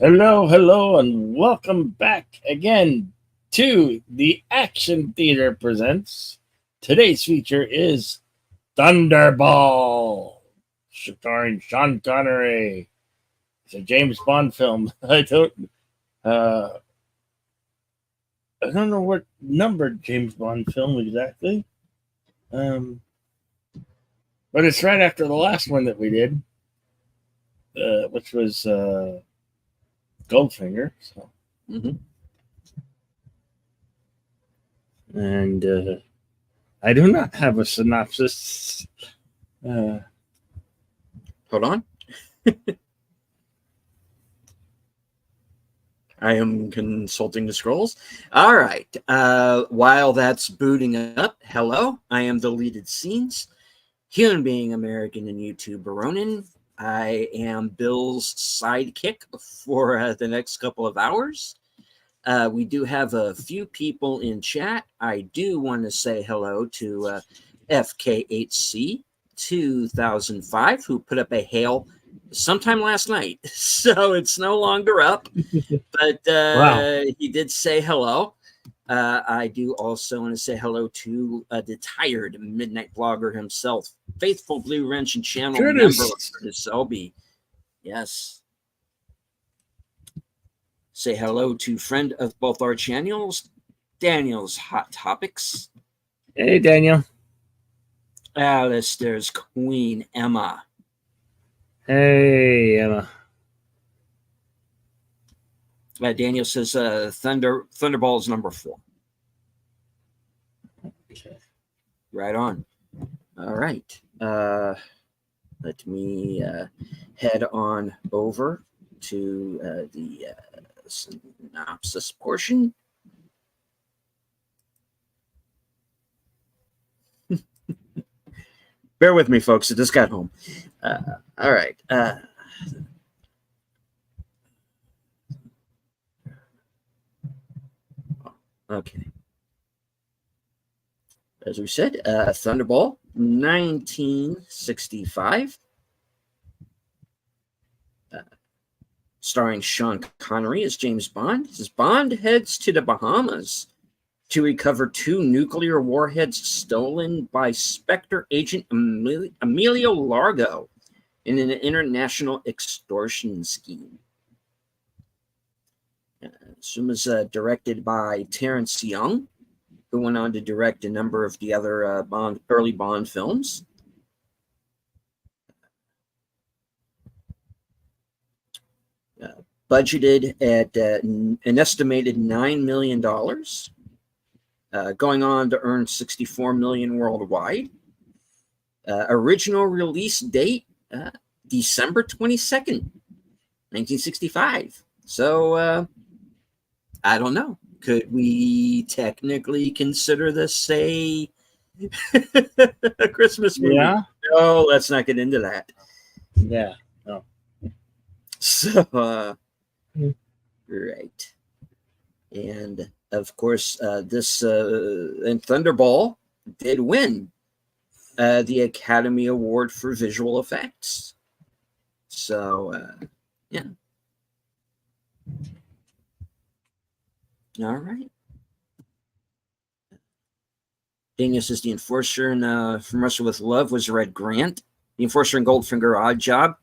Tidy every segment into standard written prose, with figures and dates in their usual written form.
Hello, hello, and welcome back again to the Action Theater Presents. Today's feature is Thunderball, starring Sean Connery. It's a James Bond film. Uh, I don't know what number James Bond film exactly, um, but it's right after the last one that we did, which was Goldfinger. So, Mm-hmm. and I do not have a synopsis. Hold on. I am consulting the scrolls. All right. While that's booting up, hello. I am Deleted Scenes, human being, American, and YouTuber Ronin. I am Bill's sidekick for the next couple of hours. We do have a few people in chat. I do want to say hello to FKHC 2005, who put up a hail sometime last night. So it's no longer up, but Wow. he did say hello. I do also want to say hello to the tired midnight blogger himself, faithful Blue Wrench and channel member Curtis. Curtis Selby. Yes. Say hello to friend of both our channels, Daniel's Hot Topics. Hey, Daniel. Alistair's Queen Emma. Hey, Emma. Daniel says Thunderball is number 4. Okay. Right on. All right. Let me head on over to the synopsis portion. Bear with me, folks. It just got home. All right. Okay. As we said, Thunderball, 1965. Starring Sean Connery as James Bond. As Bond heads to the Bahamas to recover 2 nuclear warheads stolen by Spectre agent Emilio Largo in an international extortion scheme. This film was directed by Terrence Young, who went on to direct a number of the other early Bond films. Budgeted at an estimated $9 million, going on to earn $64 million worldwide. Original release date, December 22nd, 1965. So, I don't know. Could we technically consider this a Christmas movie? Yeah. No, let's not get into that. Yeah. No. So, right. And of course, this and Thunderball did win the Academy Award for Visual Effects. So, yeah. All right. Daniel says the enforcer in From Russia with Love was Red Grant. The enforcer in Goldfinger Odd Job.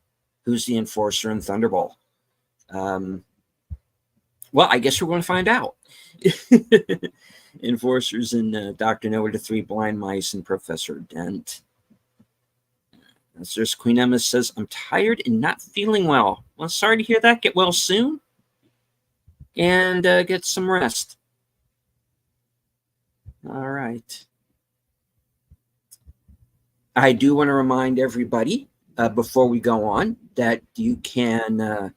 Who's the enforcer in Thunderball? Well, I guess we're going to find out. Enforcers in Dr. No to 3 Blind Mice and Professor Dent. There's Queen Emma says, I'm tired and not feeling well. Well, sorry to hear that. Get well soon. And get some rest. All right. I do want to remind everybody before we go on that you can,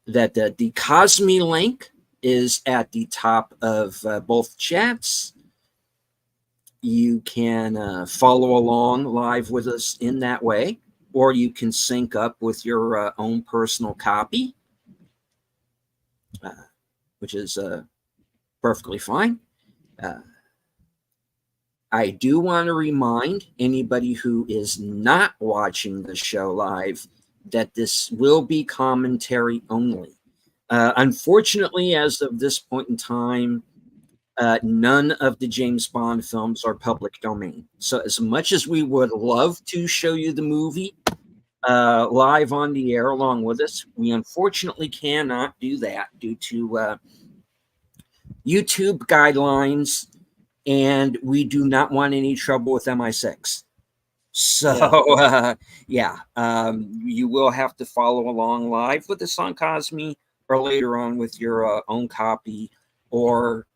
that the Cosme link is at the top of both chats. You can follow along live with us in that way, or you can sync up with your own personal copy, which is perfectly fine. I do want to remind anybody who is not watching the show live that this will be commentary only. Unfortunately, as of this point in time, none of the James Bond films are public domain. So, as much as we would love to show you the movie live on the air along with us, we unfortunately cannot do that due to YouTube guidelines, and we do not want any trouble with MI6. So, Yeah. yeah, you will have to follow along live with us on Cosme or later on with your own copy or,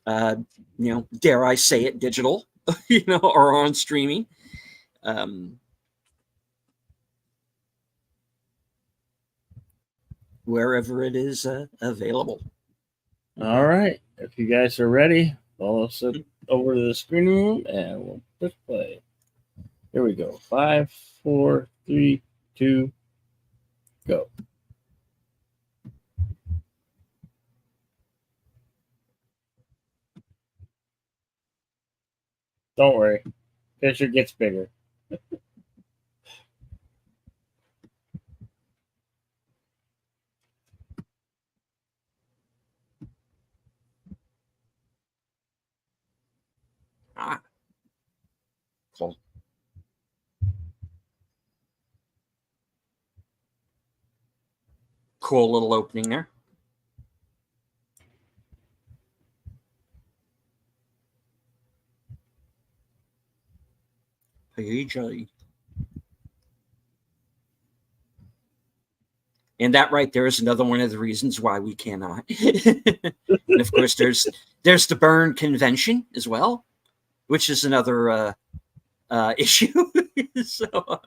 uh, dare I say it, digital, or on streaming. Um, Wherever it is available. All right. If you guys are ready, follow us over to the screen room and we'll push play. Here we go. 5, 4, 3, 2, go. Don't worry. Picture gets bigger. Ah, cool. Cool little opening there. PJ. And that right there is another one of the reasons why we cannot. And of course, there's the burn convention as well, which is another issue. So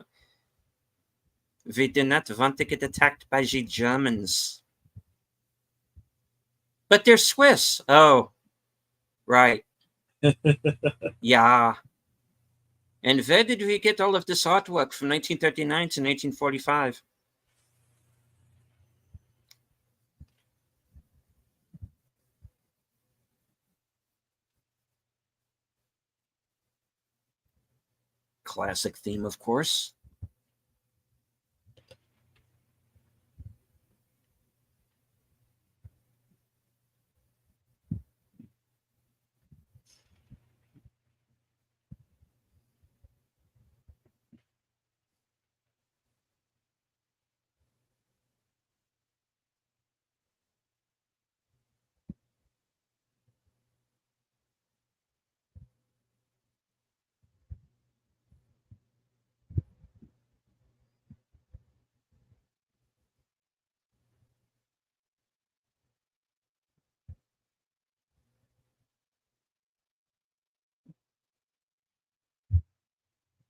we did not want to get attacked by the Germans, but they're Swiss. Oh, right, yeah. And where did we get all of this artwork from 1939 to 1945? Classic theme, of course.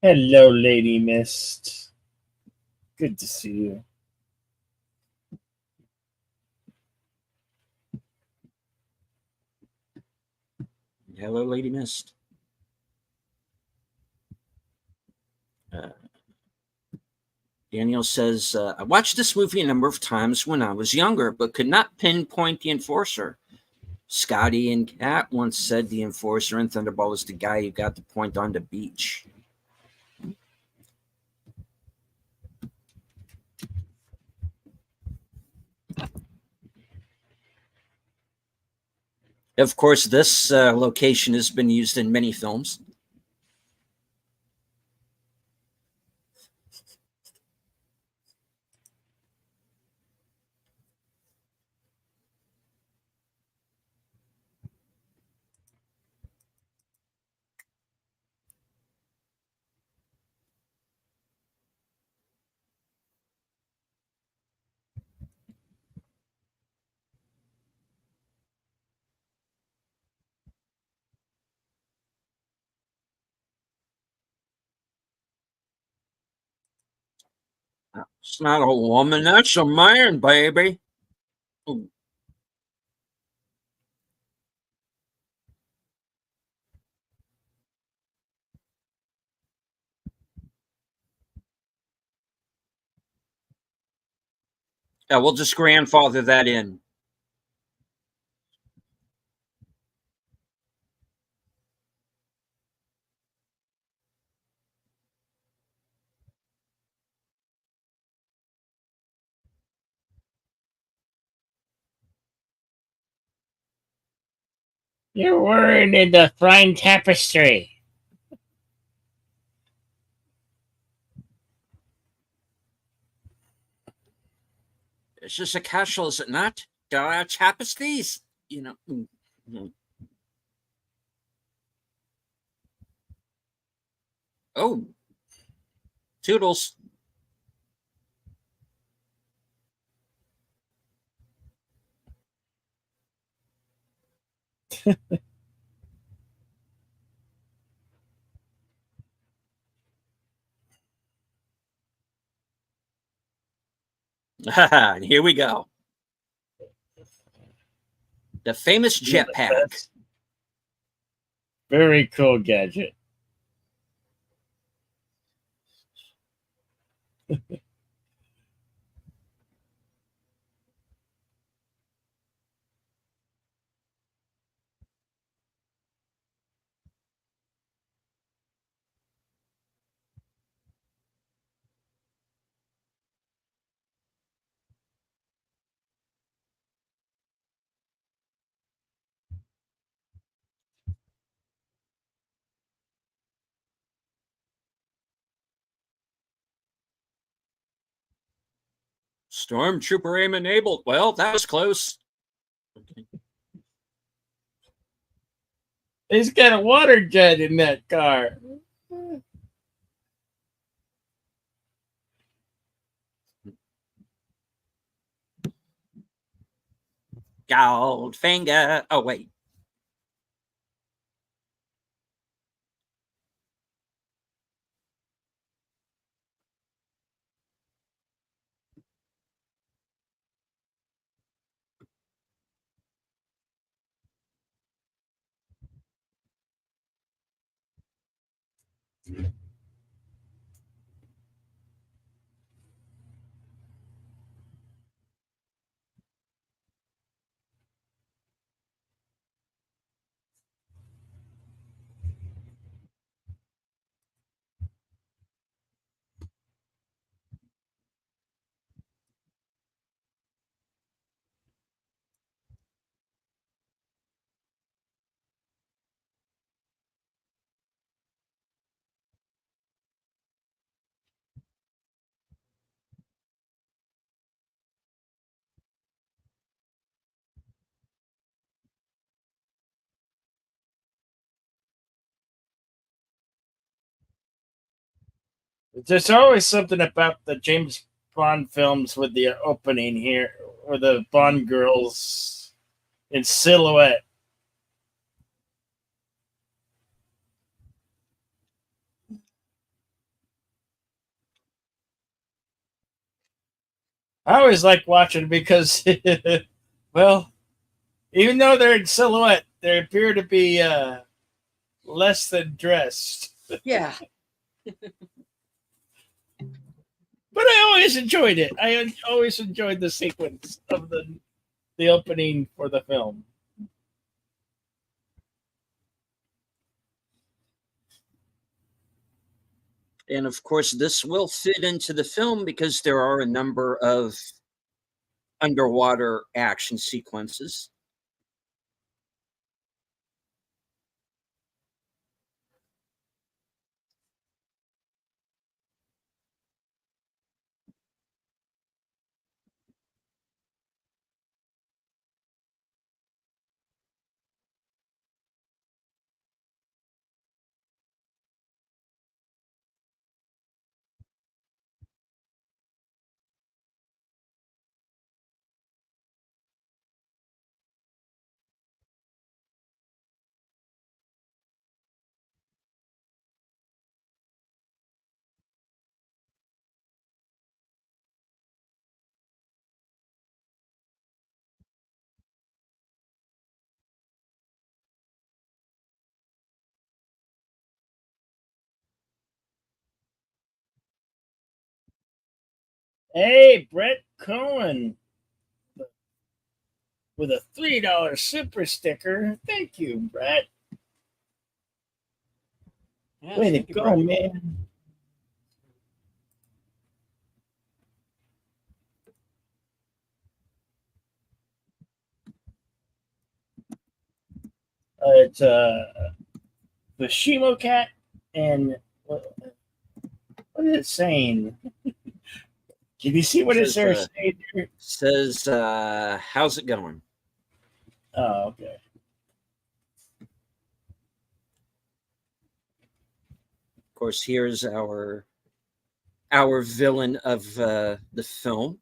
Hello, Lady Mist. Good to see you. Hello, Lady Mist. Daniel says, I watched this movie a number of times when I was younger, but could not pinpoint the enforcer. Scotty and Kat once said the enforcer in Thunderball was the guy who got the point on the beach. Of course, this location has been used in many films. It's not a woman, that's a man, baby. Yeah, we'll just grandfather that in. You're wearing in the fine tapestry. It's just a casual, is it not? There are tapestries, you know. Oh, toodles. Here we go. The famous Yeah, the jetpack. best. Very cool gadget. Stormtrooper aim enabled. Well, that was close. Okay. He's got a water jet in that car. Goldfinger. Oh, wait. There's always something about the James Bond films with the opening here, or the Bond girls in silhouette. I always like watching because, well, even though they're in silhouette, they appear to be less than dressed. Yeah. But I always enjoyed it. I always enjoyed the sequence of the opening for the film. And of course, this will fit into the film because there are a number of underwater action sequences. Hey, Brett Cohen with a $3 super sticker. Thank you, Brett. Yes, Way to thank you, go, Brett. man. It's the Shimo cat, and what is it saying? Can you see what it's there saying there? Says, how's it going? Oh, okay. Of course, here's our villain of the film,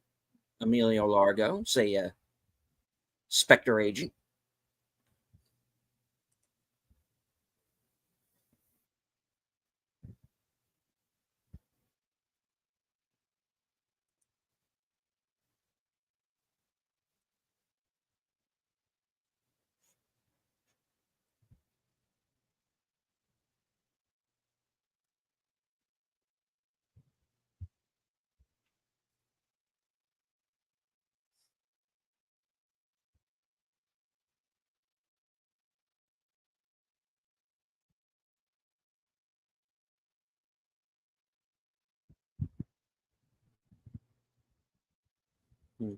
Emilio Largo, say a Spectre agent. Hmm.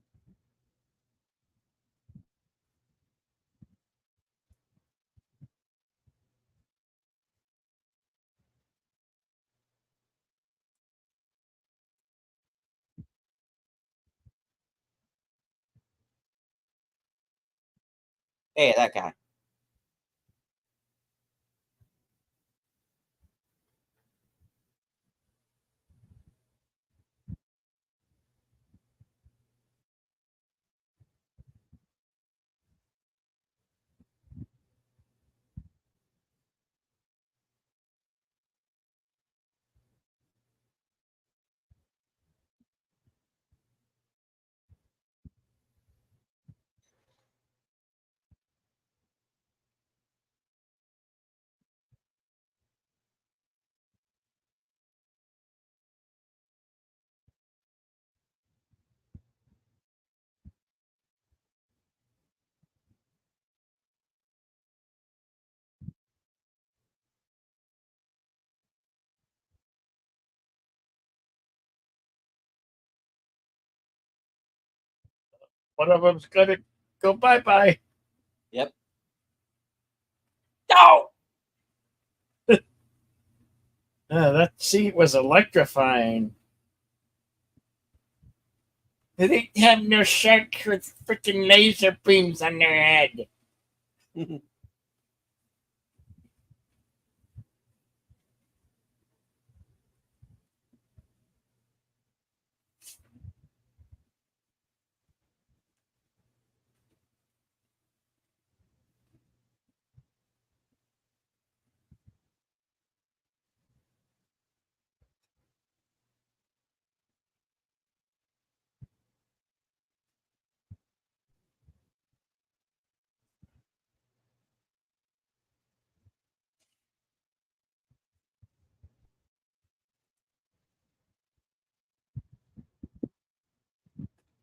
Hey, that guy. One of them's gonna go bye bye. Yep. No! That seat was electrifying. They didn't have no sharks with freaking laser beams on their head.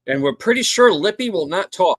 And we're pretty sure Lippy will not talk.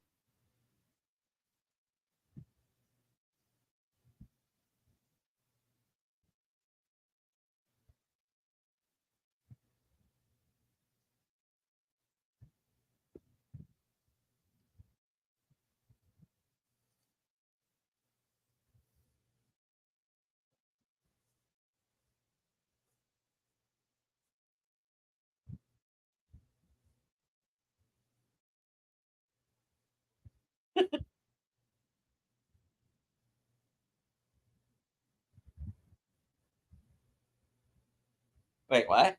Wait, what?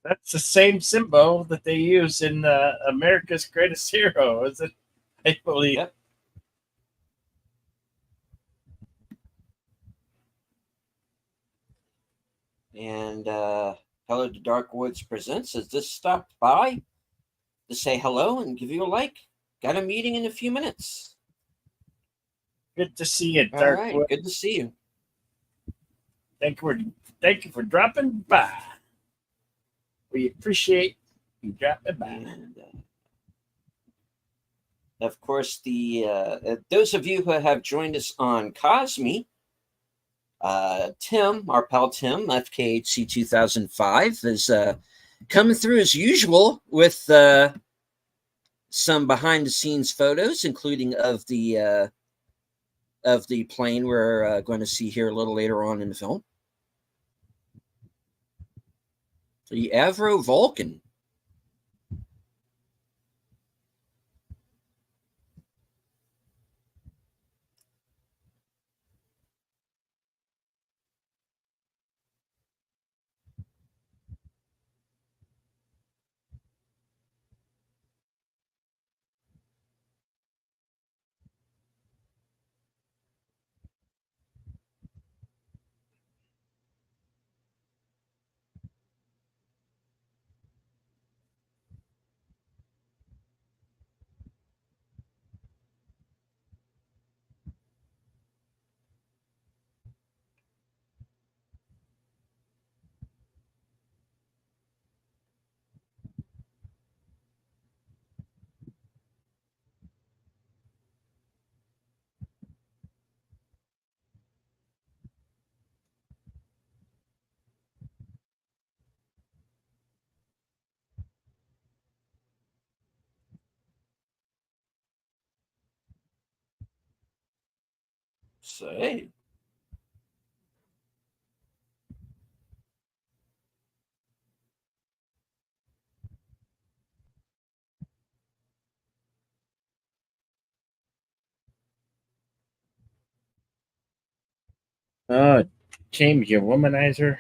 That's the same symbol that they use in America's Greatest Hero, is it? I believe. Yep. And Hello to Dark Woods Presents has just stopped by to say hello and give you a like. Got a meeting in a few minutes. Good to see you, All Dark right, Wood. good to see you. Thank you for dropping by. We appreciate you dropping by. And of course, the those of you who have joined us on Cosme, Tim, our pal Tim, FKHC 2005, is coming through as usual with some behind-the-scenes photos, including of the plane we're going to see here a little later on in the film. The Avro Vulcan. Say. Oh, James, you womanizer.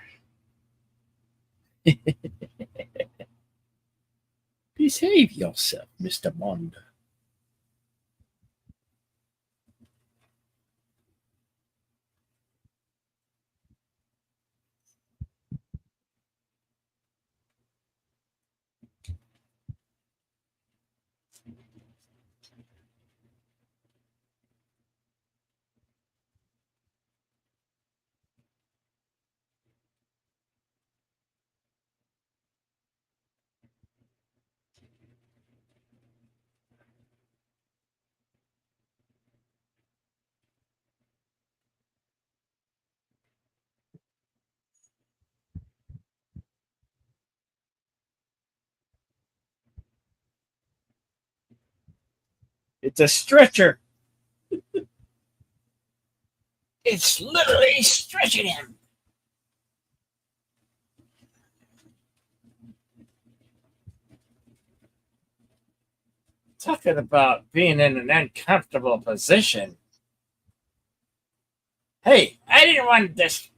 Behave yourself, Mr. Bond. It's a stretcher. It's literally stretching him. Talking about being in an uncomfortable position. Hey, I didn't want this.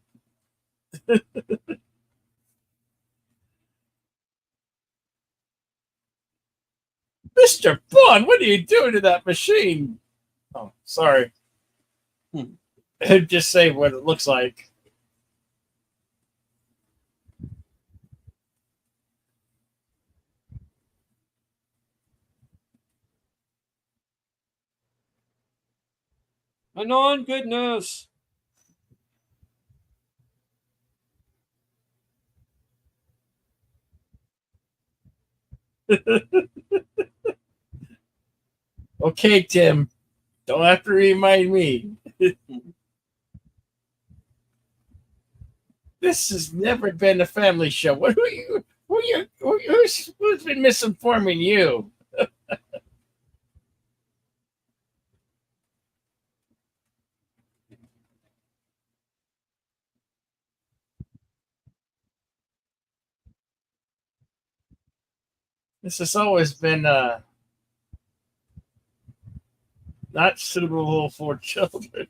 Mr. Bond, what are you doing to that machine? Oh, sorry. Just say what it looks like. A non-goodness. Okay, Tim. Don't have to remind me. This has never been a family show. What who are you? Who's been misinforming you? This has always been not suitable for children.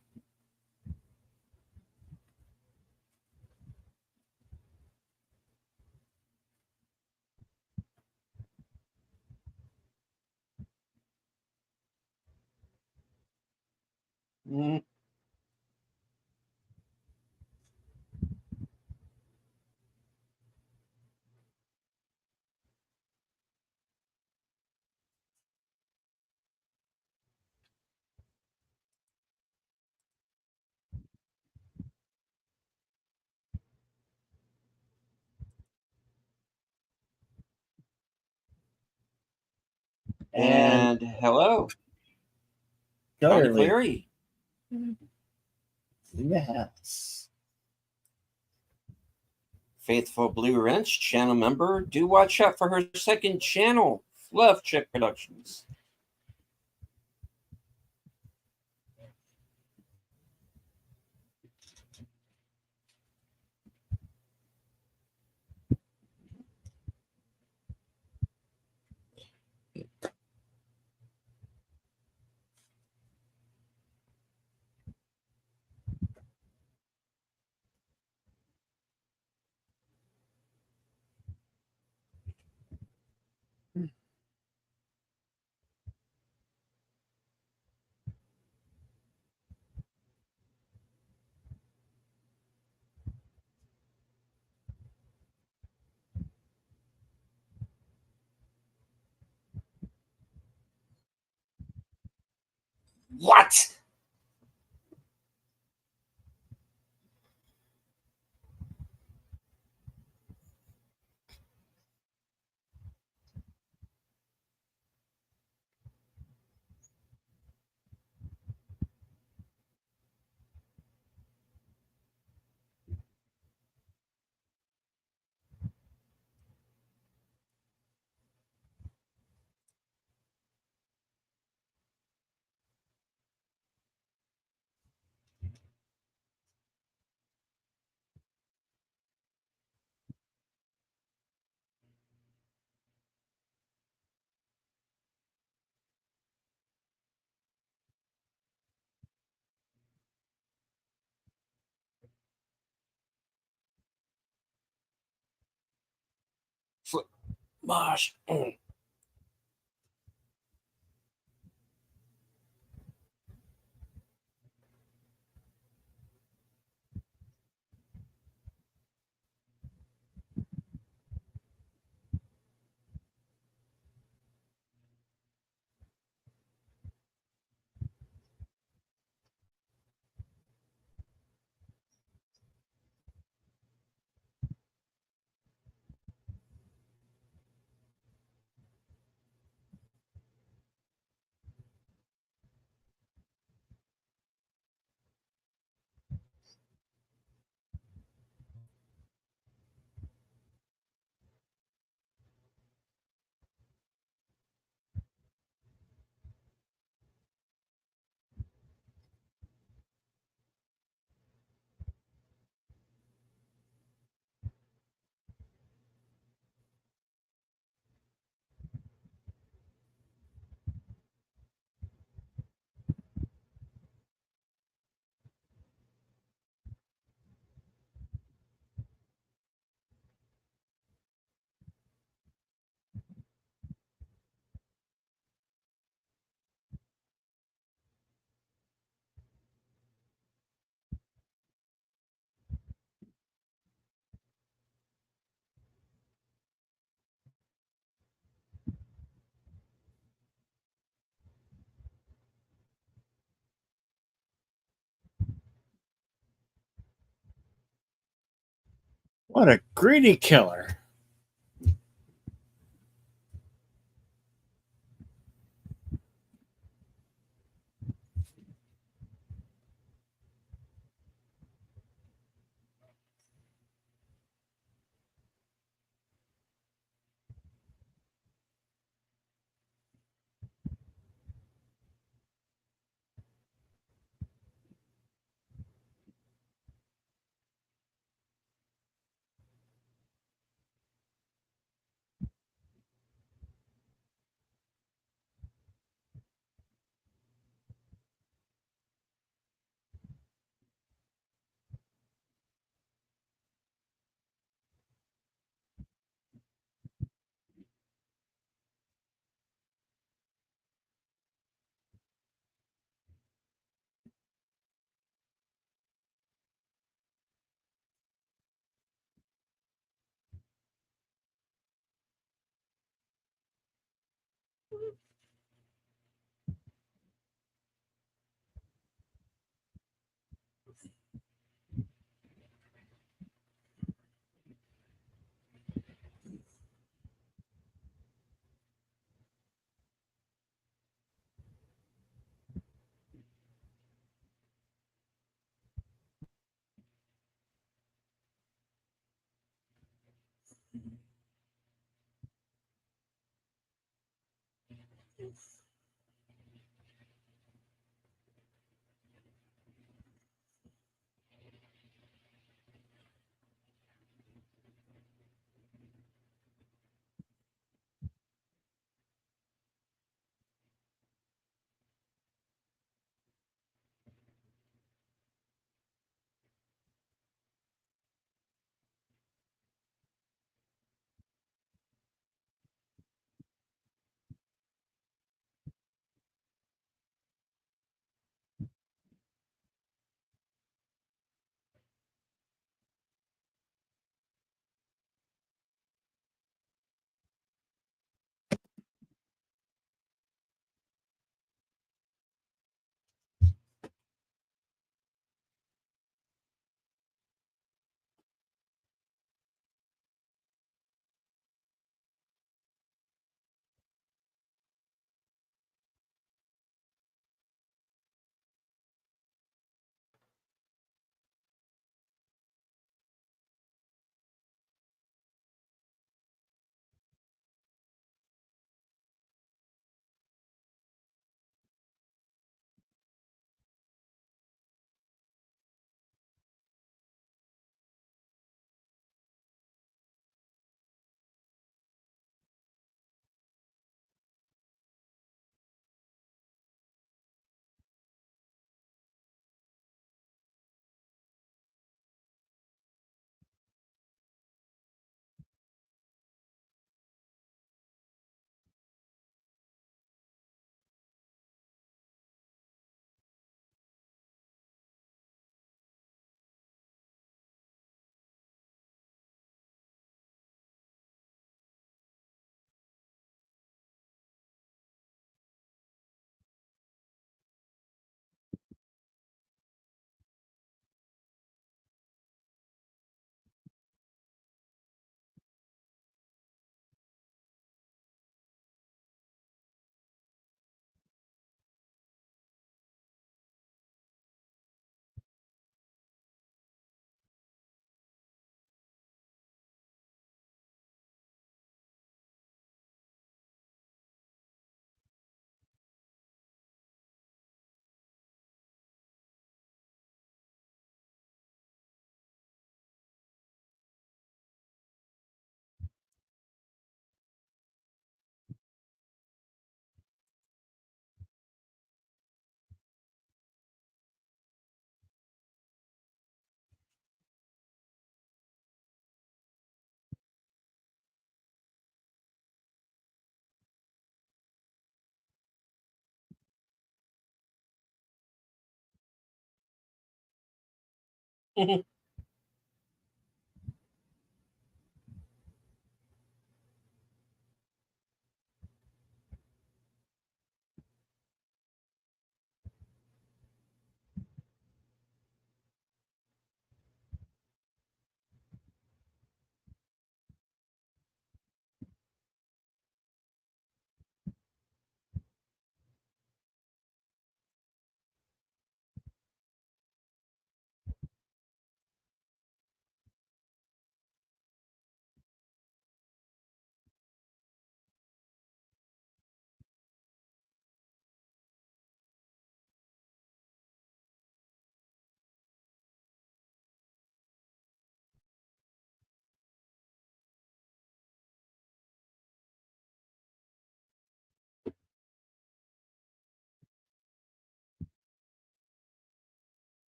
Mm. And hello, Johnny Clary. Yes. Faithful Blue Wrench channel member. Do watch out for her second channel, Fluff Chick Productions. What? Mosh. What a greedy killer.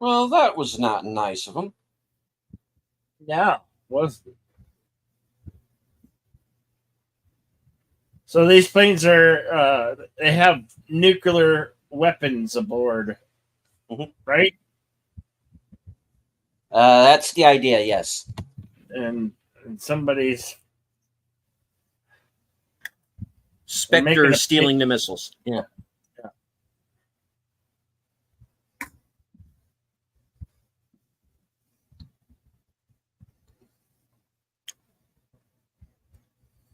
Well, that was not nice of him. Yeah, was. So these planes are they have nuclear weapons aboard, right? That's the idea, yes. And somebody's Spectre is stealing the missiles. Yeah.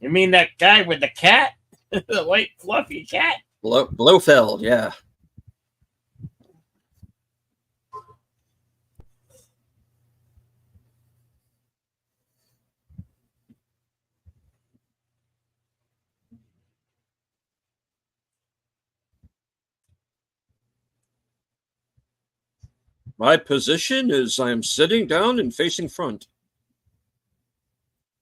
You mean that guy with the cat? The white fluffy cat? Blofeld, yeah. My position is I'm sitting down and facing front.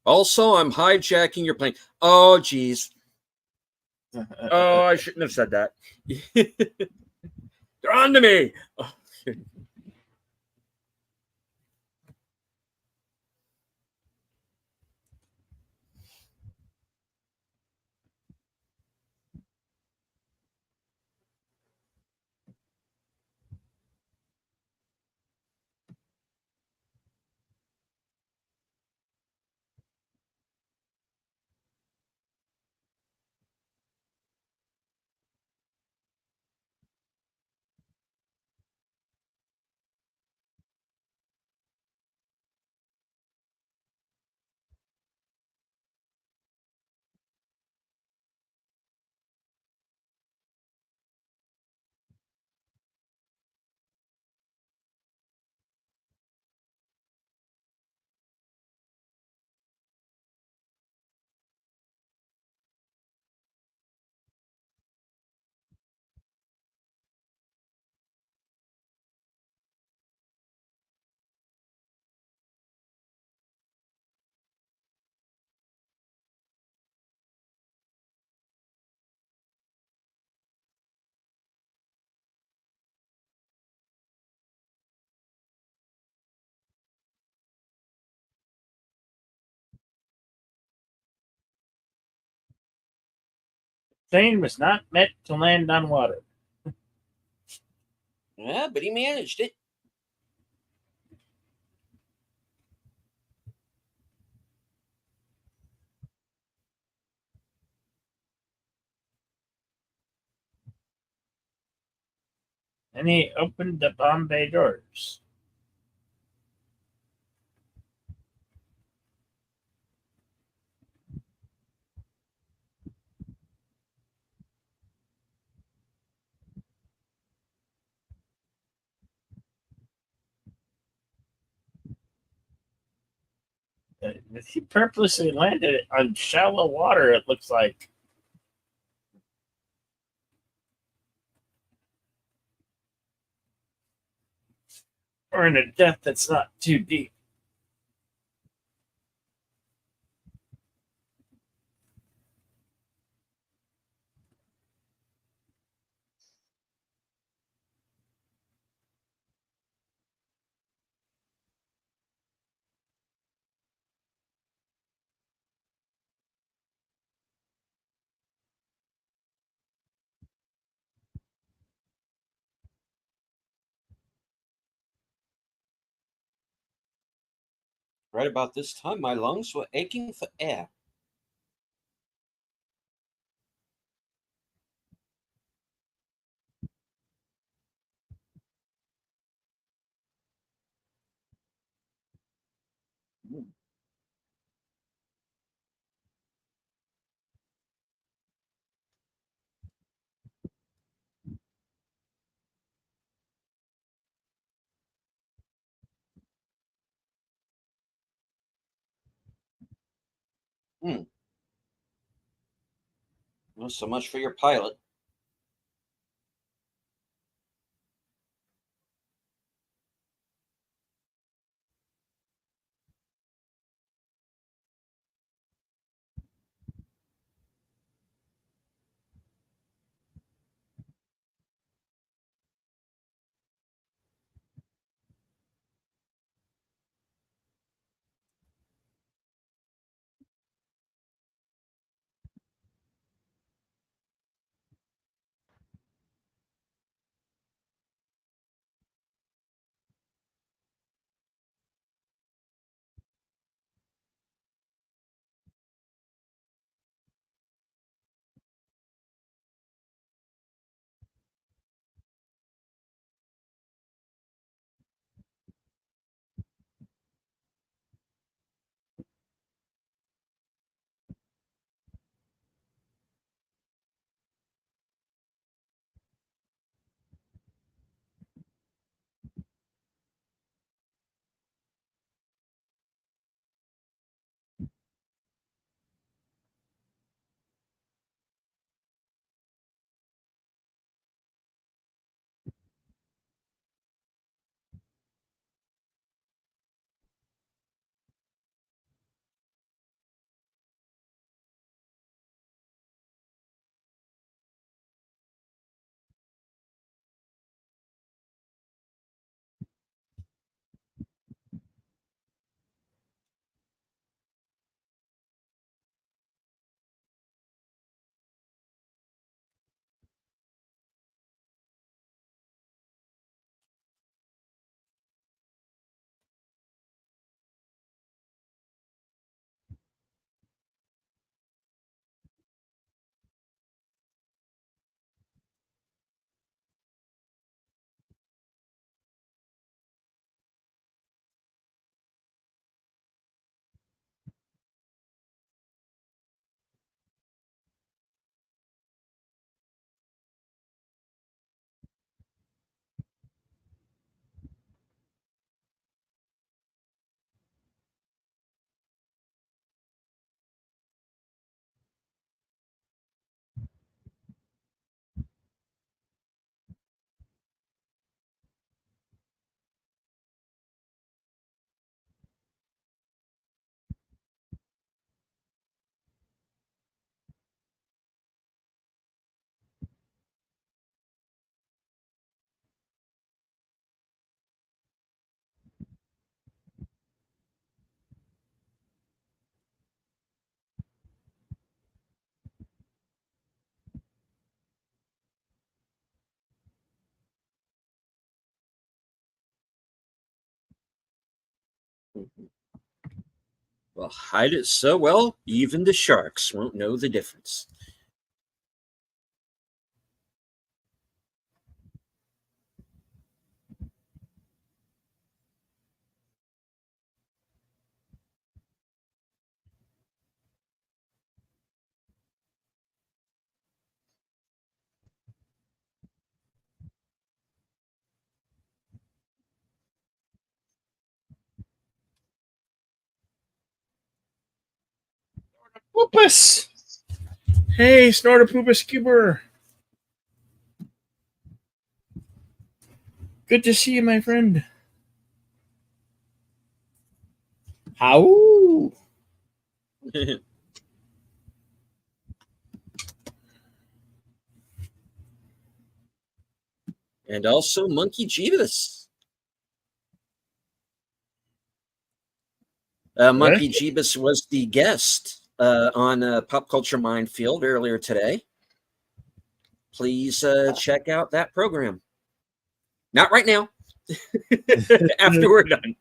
Also, I'm hijacking your plane. Oh, geez. Oh, I shouldn't have said that. They're on to me. Oh. Plane was not meant to land on water. Yeah, but he managed it. And he opened the Bombay doors. He purposely landed it on shallow water, it looks like. Or in a depth that's not too deep. Right about this time, my lungs were aching for air. Hmm. Well, so much for your pilot. Well, hide it so well, even the sharks won't know the difference. Whoopus! Hey, Snortopoopa Scuber. Good to see you, my friend. How? And also Monkey Jeebus. Monkey Jeebus was the guest on Pop Culture Minefield earlier today. Please check out that program. Not right now. After we're done.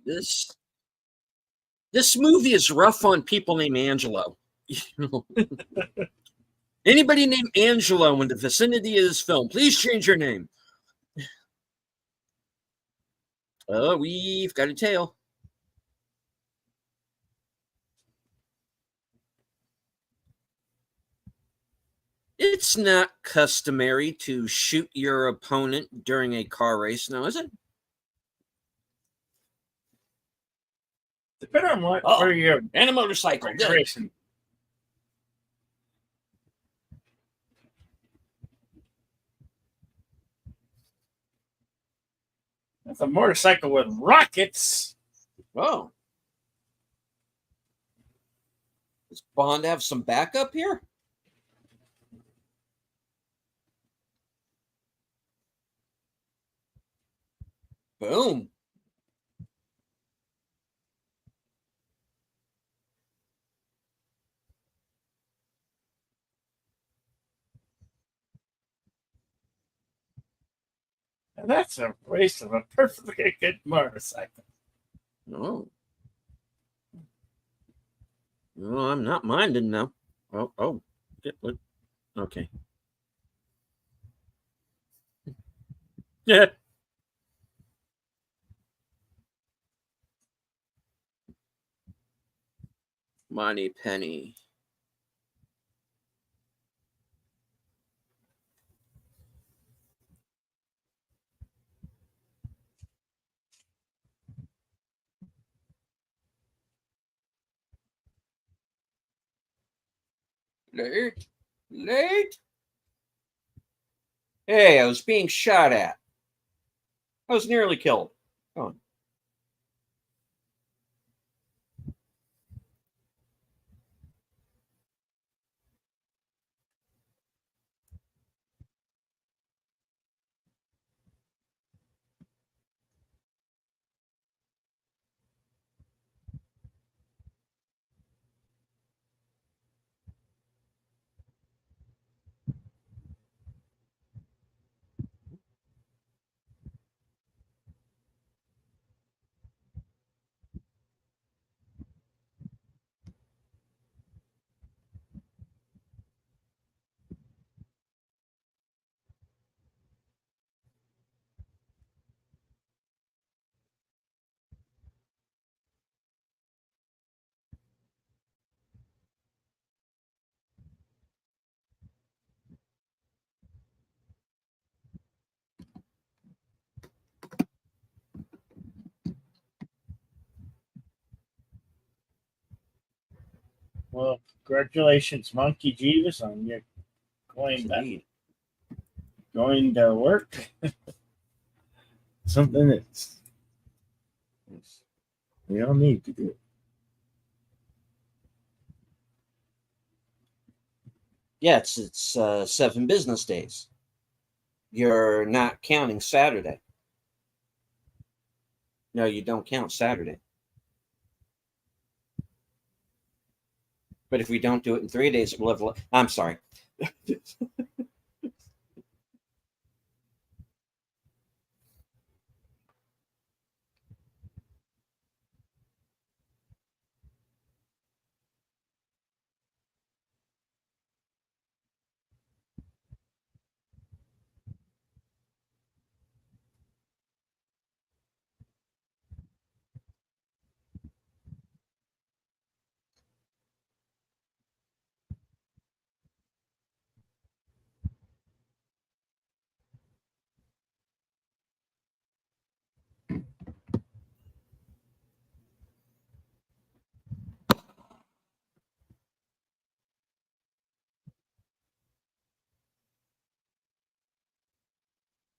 This movie is rough on people named Angelo. Anybody named Angelo in the vicinity of this film, please change your name. Oh, we've got a tail. It's not customary to shoot your opponent during a car race, now is it? Depending on what where you're and a motorcycle. racing. That's a motorcycle with rockets. Oh. Does Bond have some backup here? Boom. Now that's a race of a perfectly good motorcycle. Oh. No, I'm not minding now. Oh. Okay. Yeah. Money Penny. Late. Hey, I was being shot at. I was nearly killed. Oh. Well, congratulations, Monkey Jeebus, on your going to work. Something that's we all need to do. Yeah, it's 7 business days. You're not counting Saturday. No, you don't count Saturday. But if we don't do it in 3 days, we'll have. I'm sorry.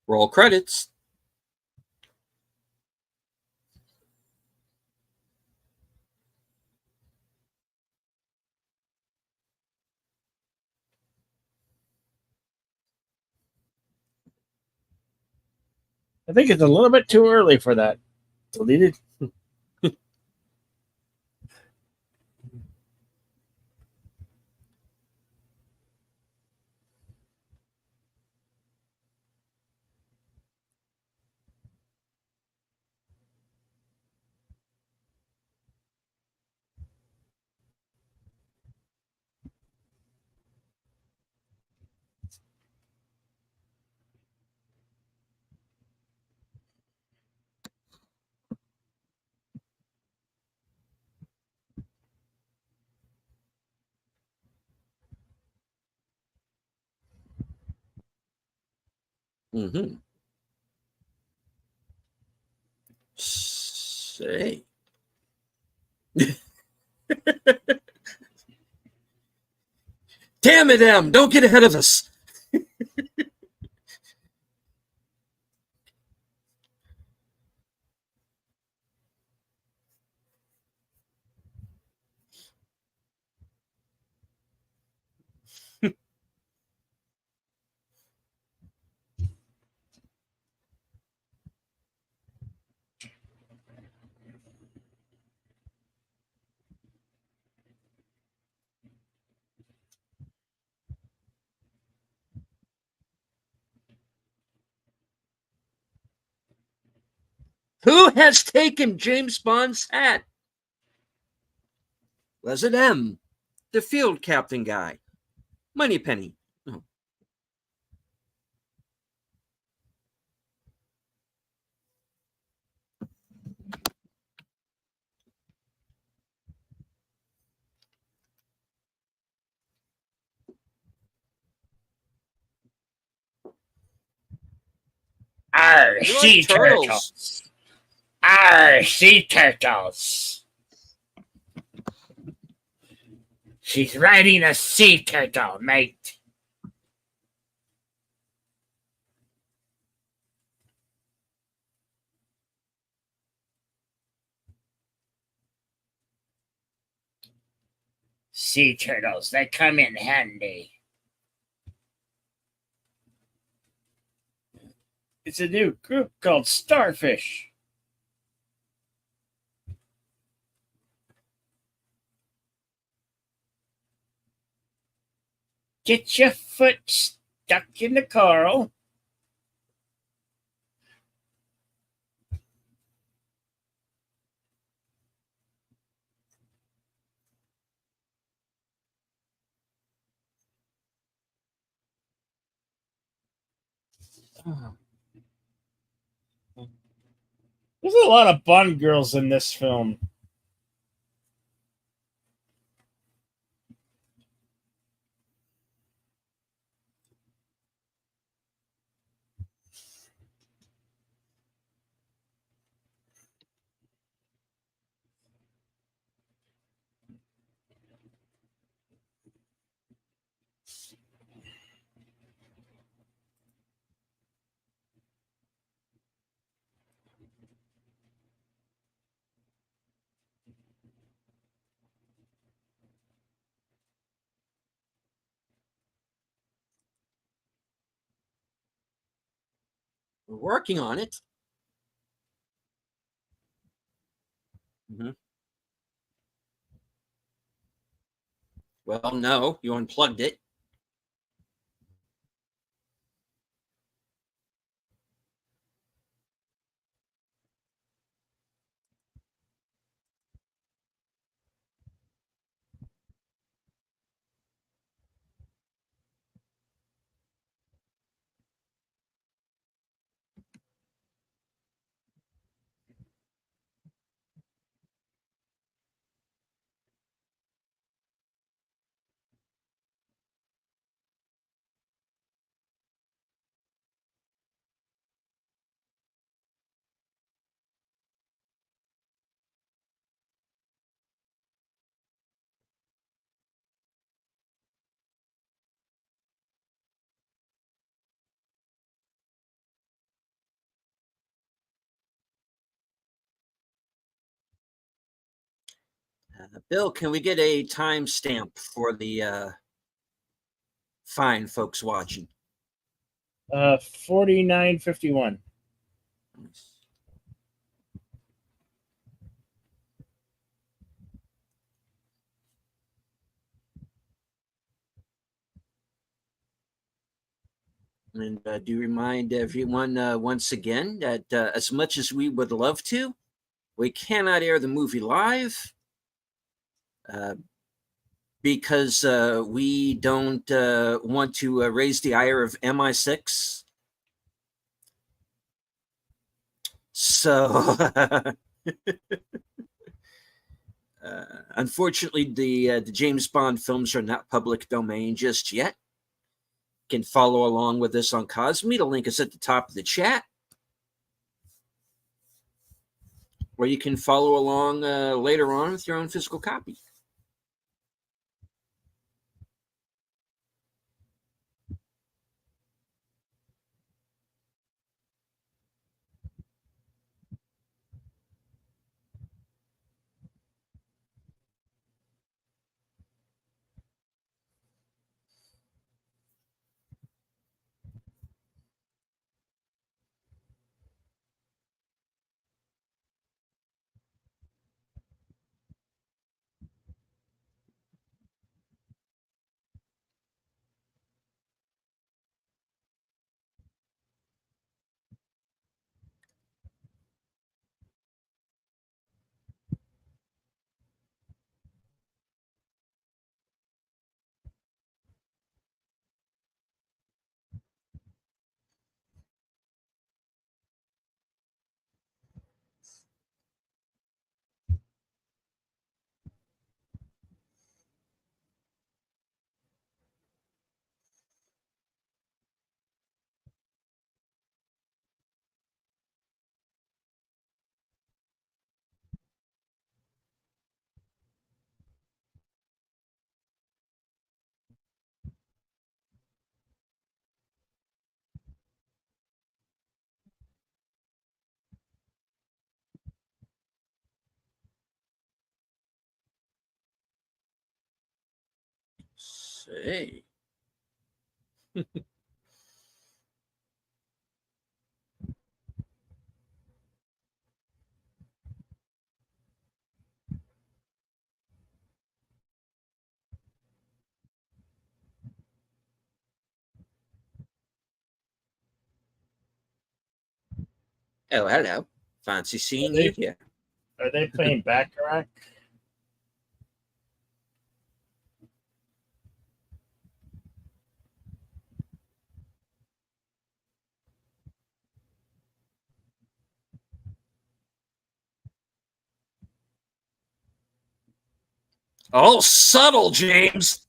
Roll credits. I think it's a little bit too early for that. Deleted. Mm-hmm. Say. Damn it, Em! Don't get ahead of us. Who has taken James Bond's hat? Was it M, the field captain guy? Moneypenny. Oh. Arr, We sea like turtles. turtles. Arr, sea turtles. She's riding a sea turtle, mate. Sea turtles, they come in handy. It's a new group called Starfish. Get your foot stuck in the coral. There's a lot of Bond girls in this film. We're working on it. Mm-hmm. Well, no, you unplugged it. Bill, can we get a timestamp for the fine folks watching? 49:51. And do remind everyone once again that as much as we would love to, we cannot air the movie live uh, because we don't want to raise the ire of MI6. So, unfortunately, the James Bond films are not public domain just yet. You can follow along with us on Cosme. The link is at the top of the chat. Or you can follow along later on with your own physical copy. Say. Oh, hello. Fancy seeing you here. Are they playing Baccarat? Oh, subtle, James.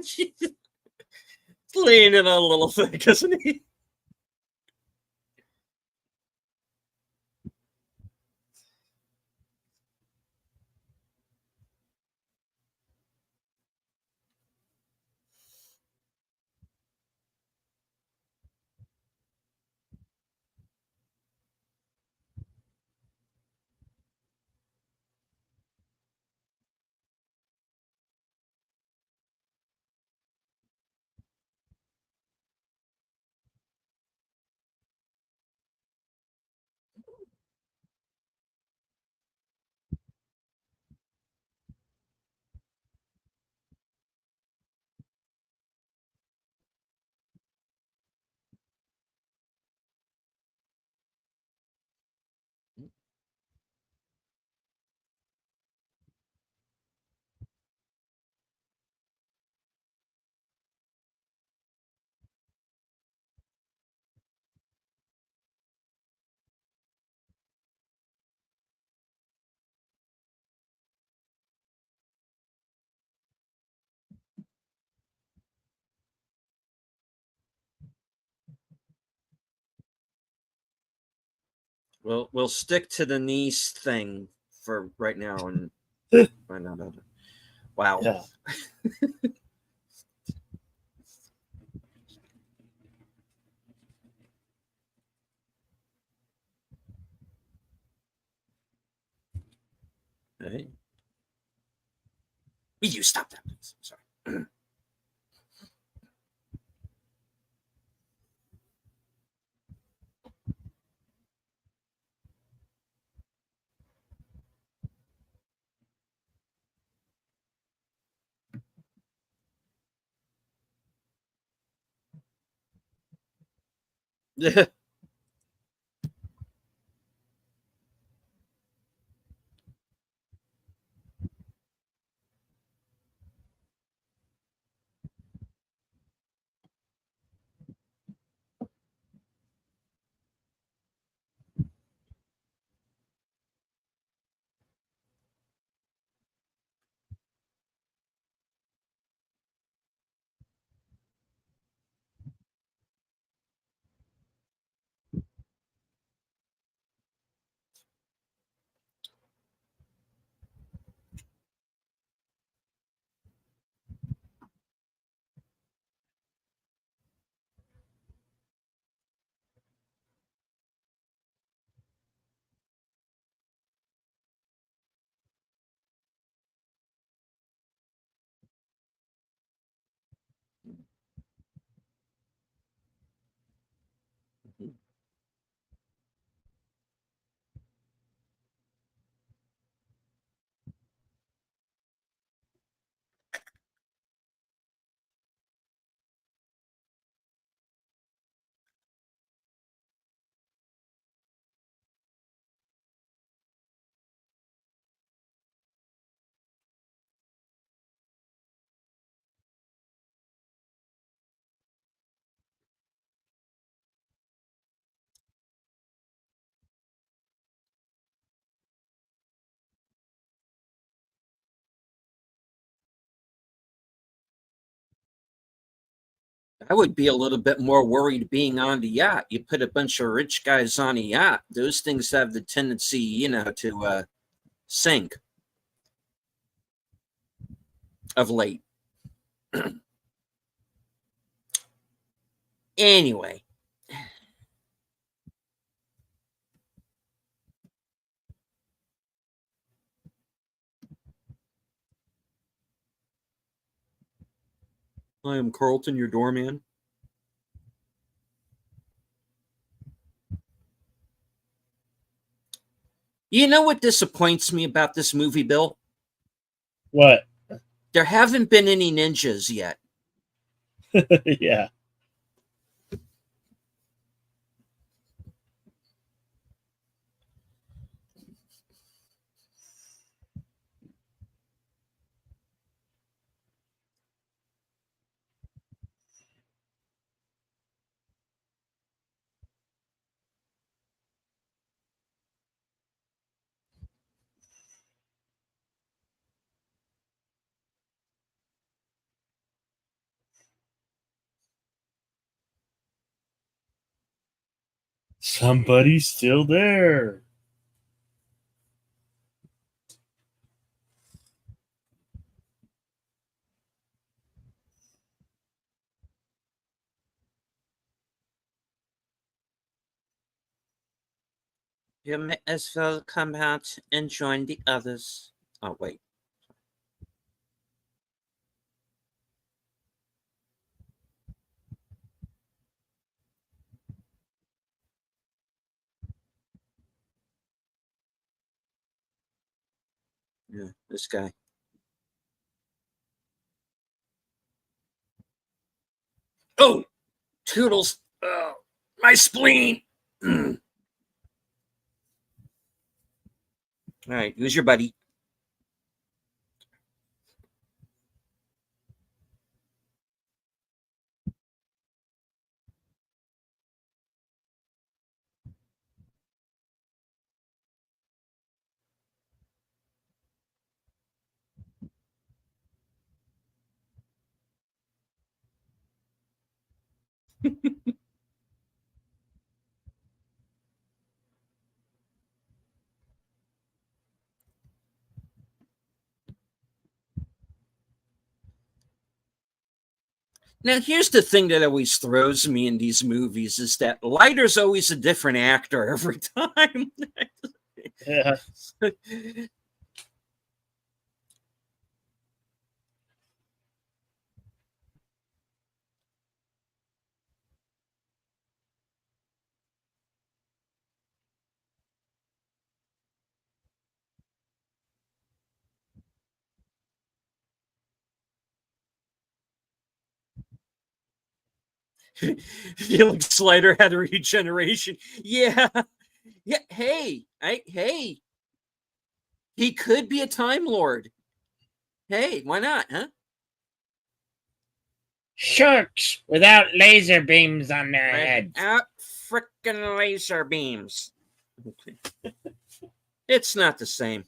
He's leaning a little thick, isn't he? We'll stick to the niece thing for right now and find out. Wow. Yeah. Hey. Will you stop that, please? Sorry. Yeah. I would be a little bit more worried being on the yacht. You put a bunch of rich guys on a yacht; those things have the tendency, to sink of late. Anyway, I am Carlton, your doorman. You know what disappoints me about this movie, Bill? What? There haven't been any ninjas yet. Yeah. Somebody's still there. You may as well come out and join the others. Oh, wait. Yeah, this guy. Oh, Toodles. Oh, my spleen. All right, who's your buddy? Now, here's the thing that always throws me in these movies is that Leiter's always a different actor every time. Yeah. Felix Leiter had a regeneration. Yeah. Yeah. Hey, he could be a Time Lord. Hey, why not, huh? Sharks without laser beams on their heads. Without frickin' laser beams. It's not the same.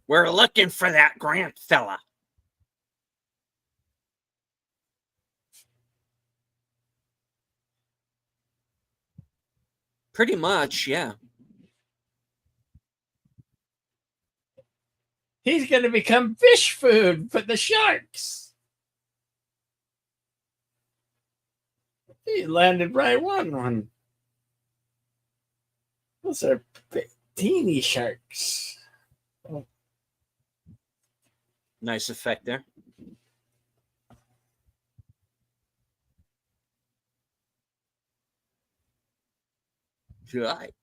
We're looking for that Grant fella. Pretty much, yeah. He's going to become fish food for the sharks. He landed right on one. Those are teeny sharks. Oh. Nice effect there. Good.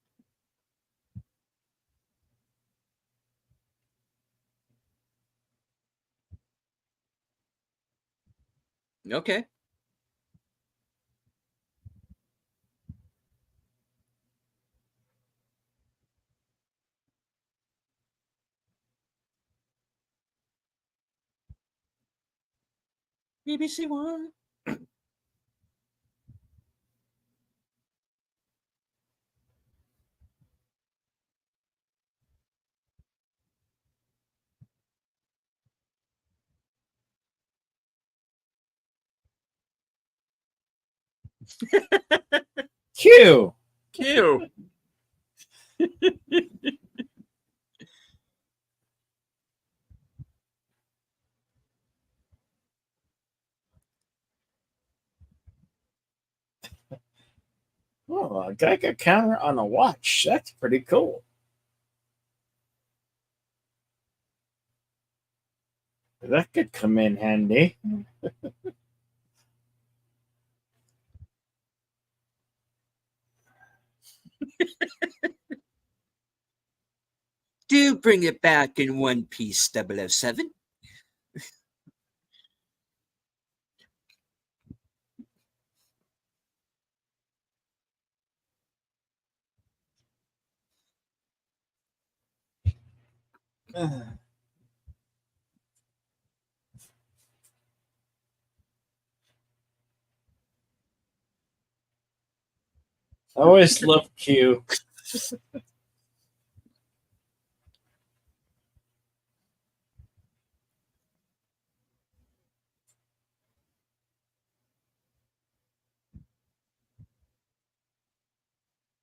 Okay. BBC One. Q. Q. Oh, a Geiger counter on a watch. That's pretty cool. That could come in handy. Do bring it back in one piece, 007. I always loved Q.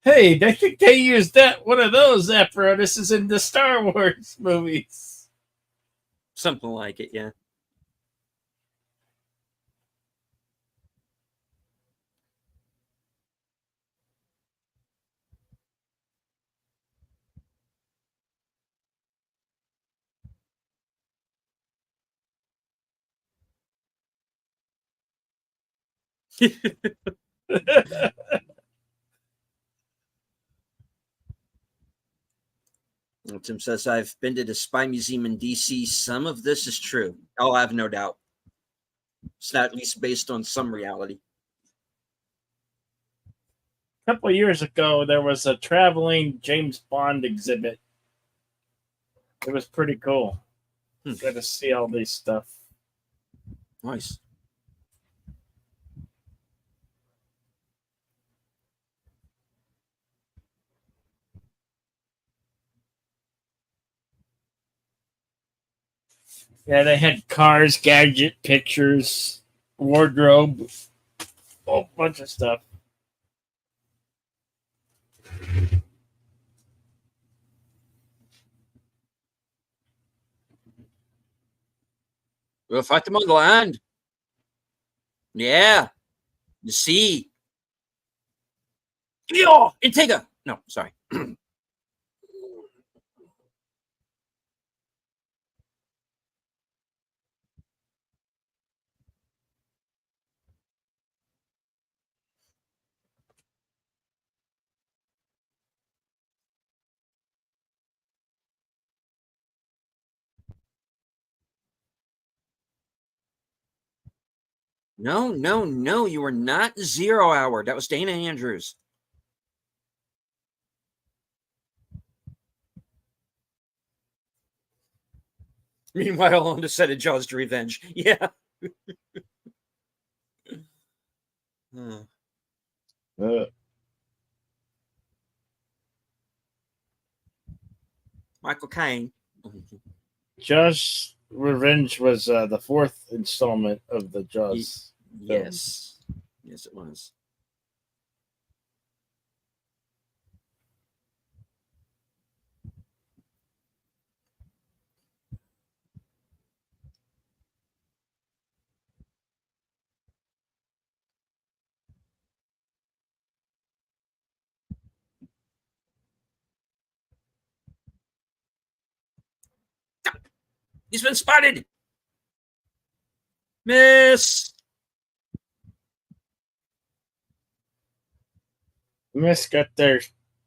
Hey, I think they used one of those apparatuses in the Star Wars movies. Something like it, yeah. Tim says, I've been to the Spy Museum in DC. Some of this is true. I'll have no doubt. It's not at least based on some reality. A couple of years ago, there was a traveling James Bond exhibit. It was pretty cool. Got to see all this stuff. Nice. Yeah, they had cars, gadget, pictures, wardrobe, a whole bunch of stuff. We'll fight them on the land. Yeah. The sea. Yo, Antigua. No, sorry. No, no, no. You were not 0 Hour. That was Dana Andrews. Meanwhile, on the set of Jaws to Revenge. Yeah. Uh, Michael Caine. Jaws Revenge was the fourth installment of the Jaws films. Yes. Yes, it was. He's been spotted. Miss. Miss got their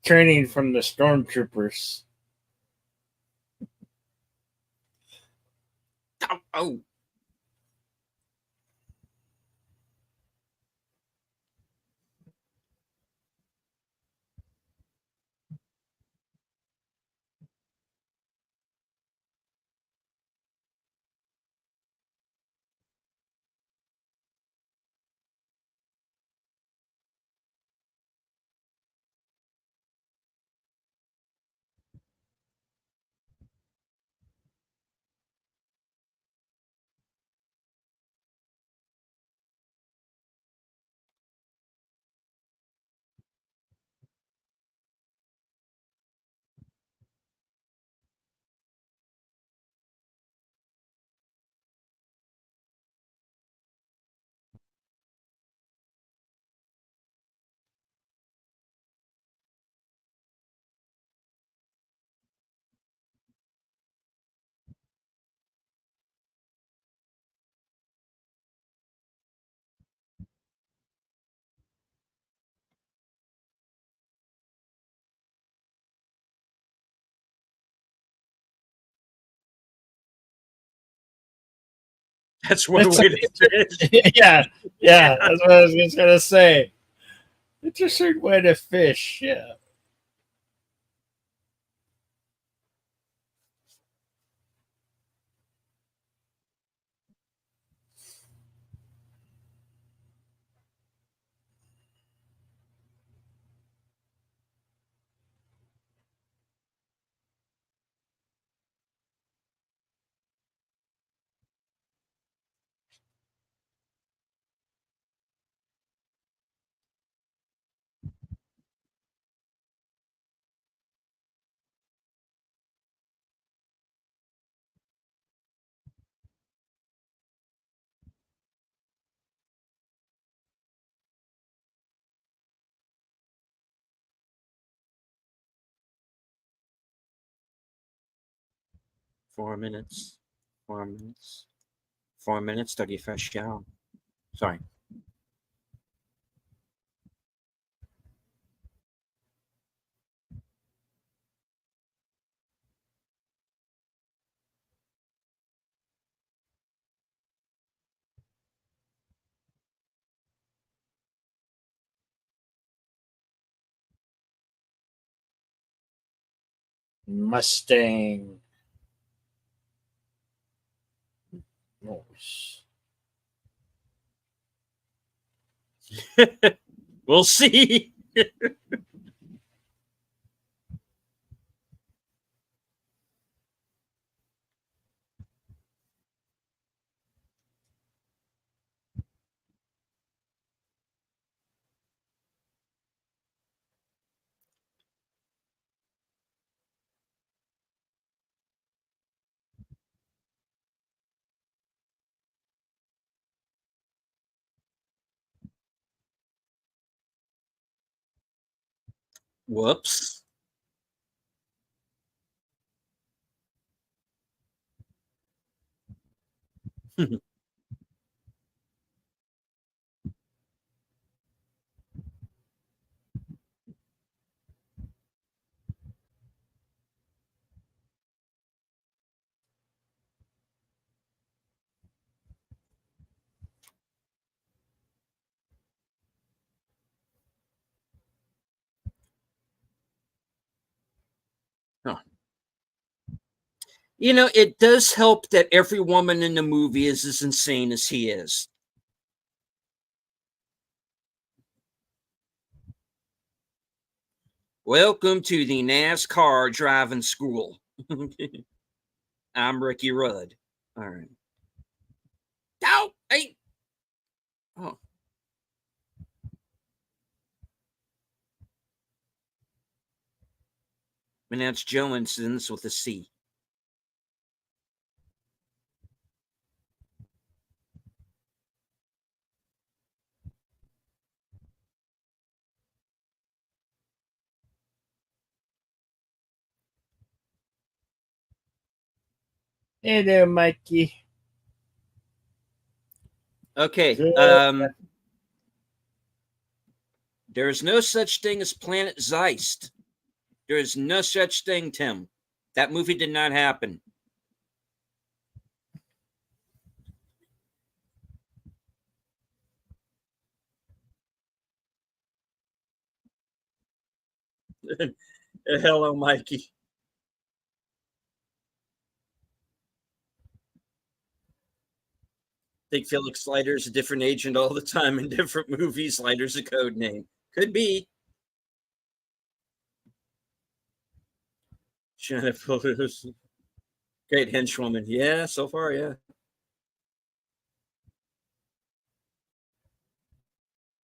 training from the stormtroopers. Oh, oh. That's one It's way to fish. yeah, yeah, that's what I was just gonna say. It's a certain way to fish. Yeah. 4 minutes. 4 minutes. 4 minutes, 35 show. Sorry. Mustang. Nice. We'll see. Whoops. Huh. You know, it does help that every woman in the movie is as insane as he is. Welcome to the NASCAR driving school. I'm Ricky Rudd. All right. Oh, hey. Oh, and that's Johanson's with a C. Hey there, Mikey. Okay. So, There is no such thing as Planet Zeist. There is no such thing, Tim. That movie did not happen. Hello, Mikey. Think Felix Slider's a different agent all the time in different movies. Slider's a code name. Could be. Jennifer Lewis. Great henchwoman. Yeah, so far, yeah.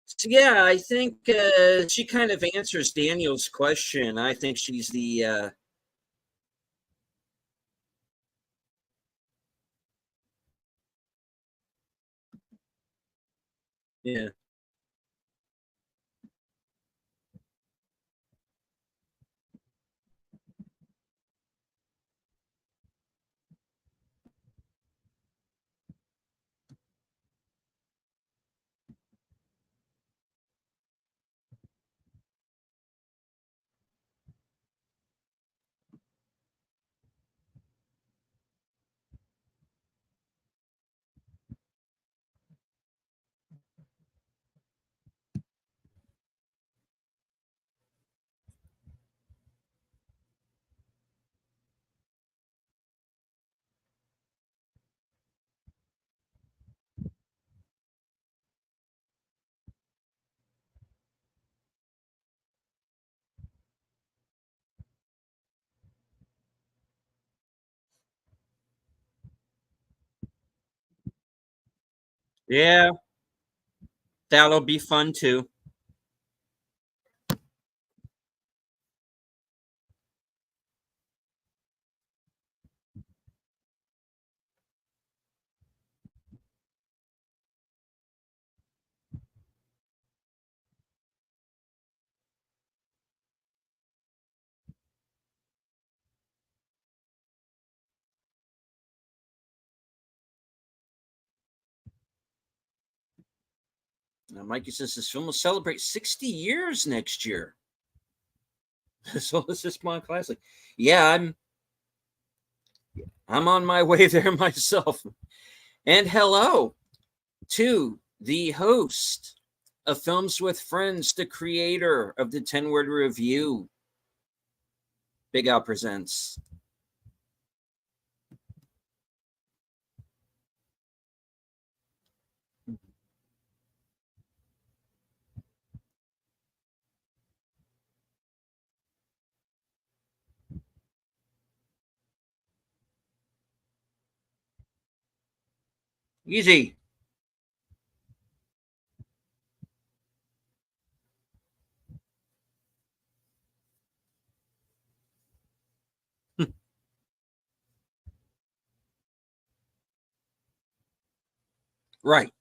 So, yeah, I think she kind of answers Daniel's question. I think she's the yeah. Yeah, that'll be fun too. Now, Mikey says this film will celebrate 60 years next year. So this is my classic. Yeah, I'm on my way there myself. And hello to the host of Films with Friends, the creator of the 10-word review. Big Al presents. Easy. Right.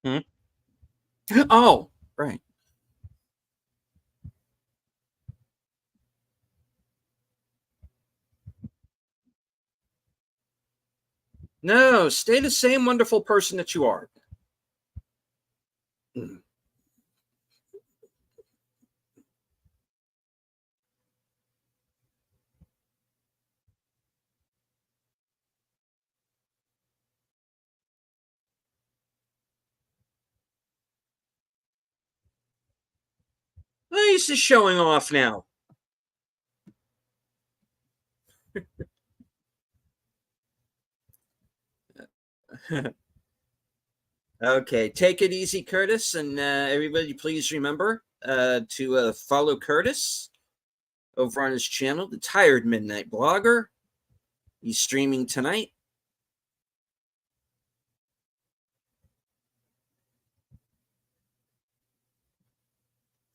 Hmm? Oh, right. No, stay the same wonderful person that you are. Mm. Oh, he's just showing off now. Okay, take it easy, Curtis, and everybody, please remember to follow Curtis over on his channel, The Tired Midnight Blogger. He's streaming tonight.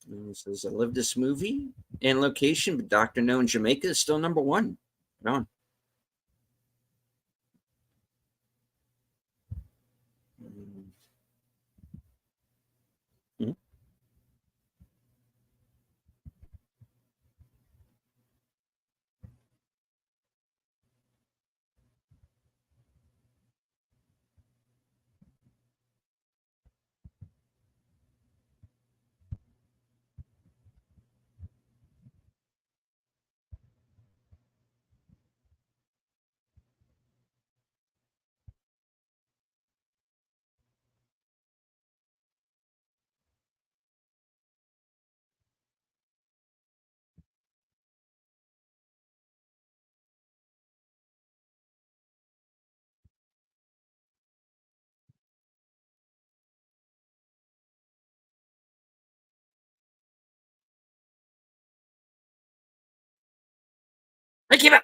And he says, I love this movie and location, but Dr. No in Jamaica is still number one. Right on. Mhm. I keep up.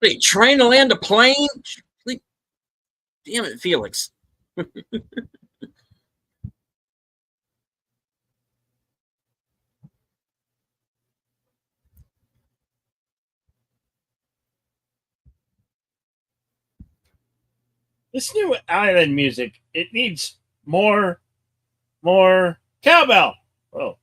Wait, trying to land a plane? Like, damn it, Felix. This new island music, it needs more cowbell. Oh,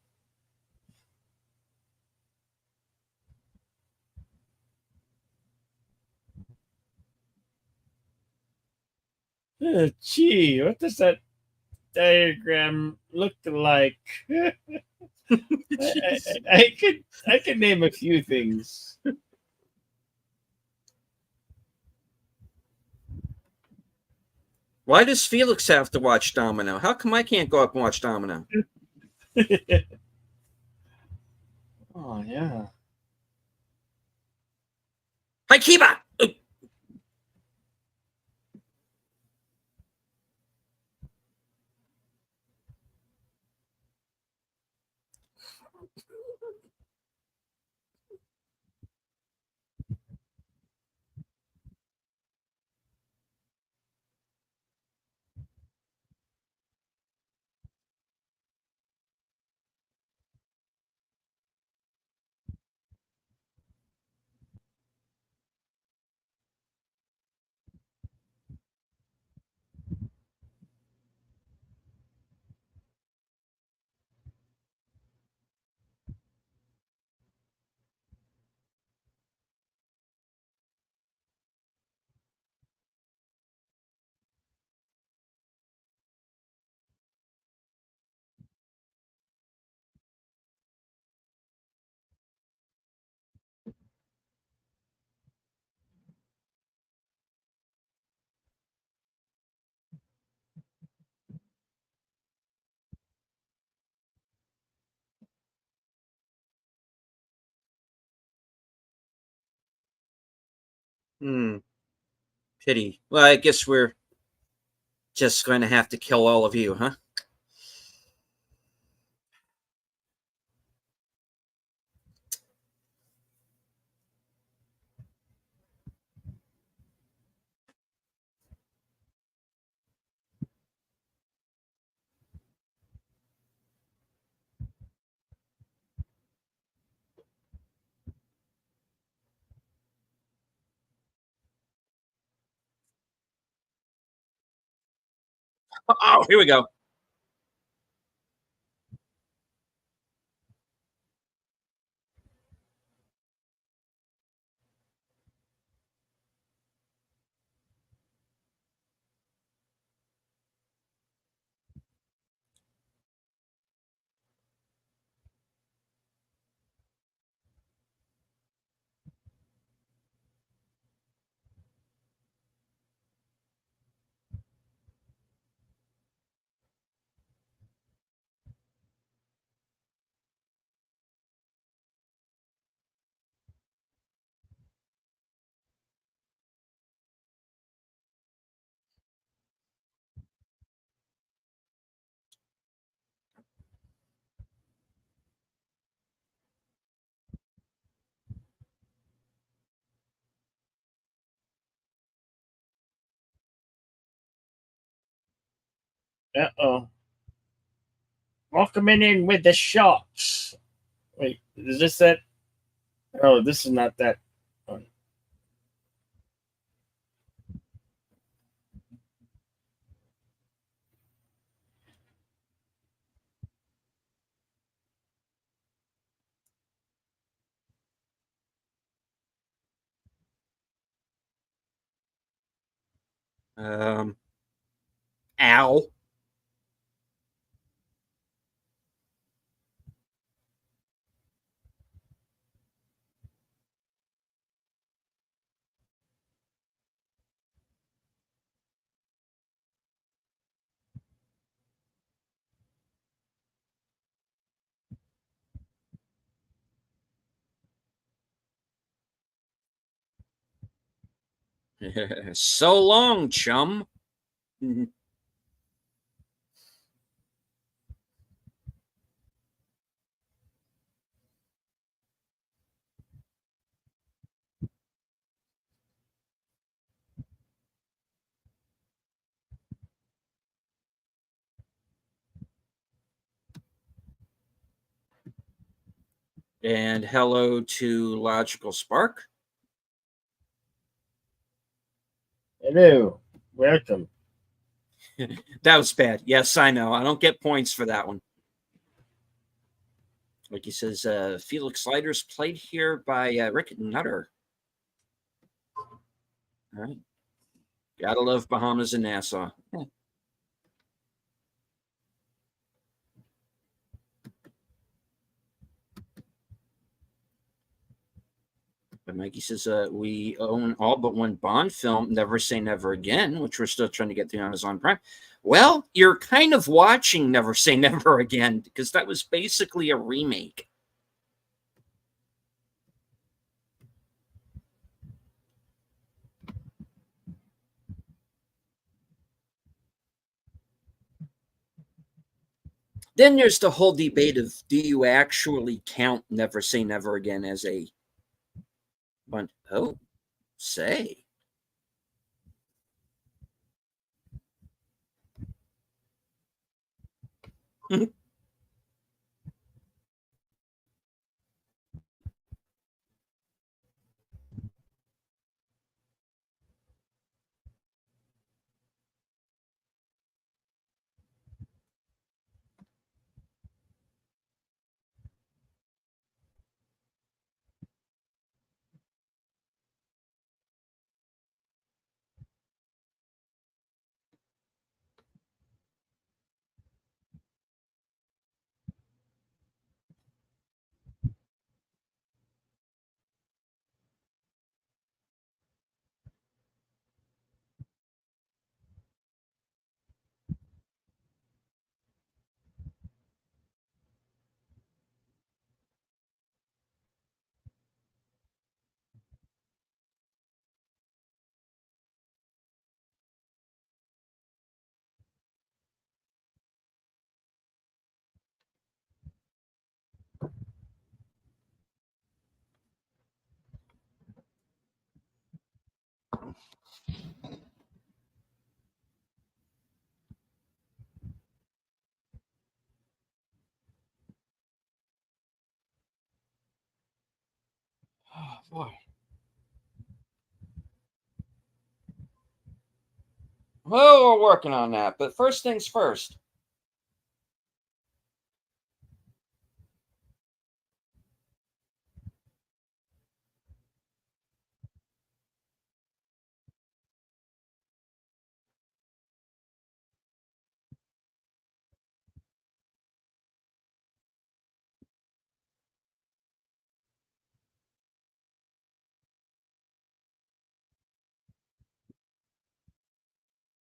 gee, what does that diagram look like? I could name a few things. Why does Felix have to watch Domino? How come I can't go up and watch Domino? Oh yeah. Haikiba! Hmm. Pity. Well, I guess we're just going to have to kill all of you, huh? Oh, here we go. Uh-oh. Welcoming in with the shots. Wait, is this that? Oh, this is not that one. Um, Ow. So long, chum. And hello to Logical Spark. Hello. Welcome. That was bad. Yes, I know. I don't get points for that one. Like he says, Felix Sliders played here by Rick Nutter. All right. Gotta love Bahamas and Nassau. But Mikey says, we own all but one Bond film, Never Say Never Again, which we're still trying to get through Amazon Prime. Well, you're kind of watching Never Say Never Again because that was basically a remake. Then there's the whole debate of do you actually count Never Say Never Again as a Bond? Oh, say. boy. Well, we're working on that. But first things first.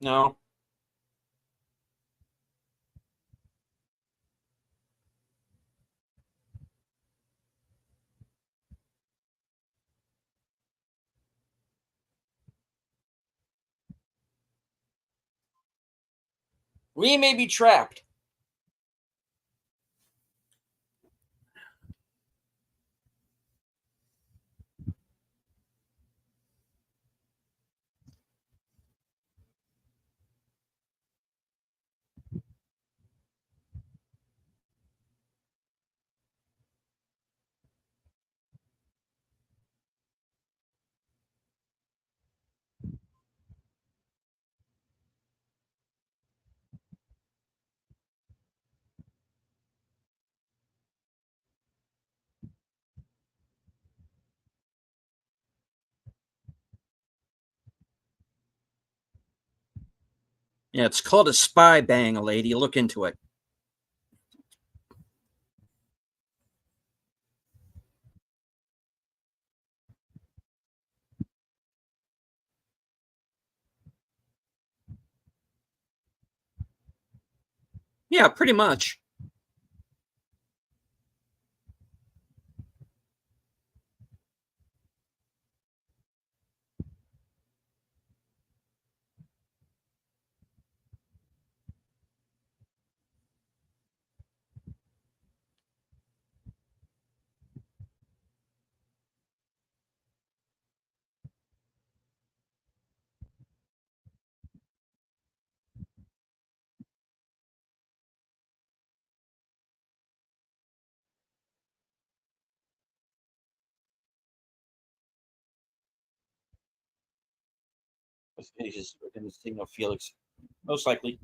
No. We may be trapped. Yeah, it's called a spy bang, lady. Look into it. Yeah, pretty much. He's going to signal Felix. Most likely.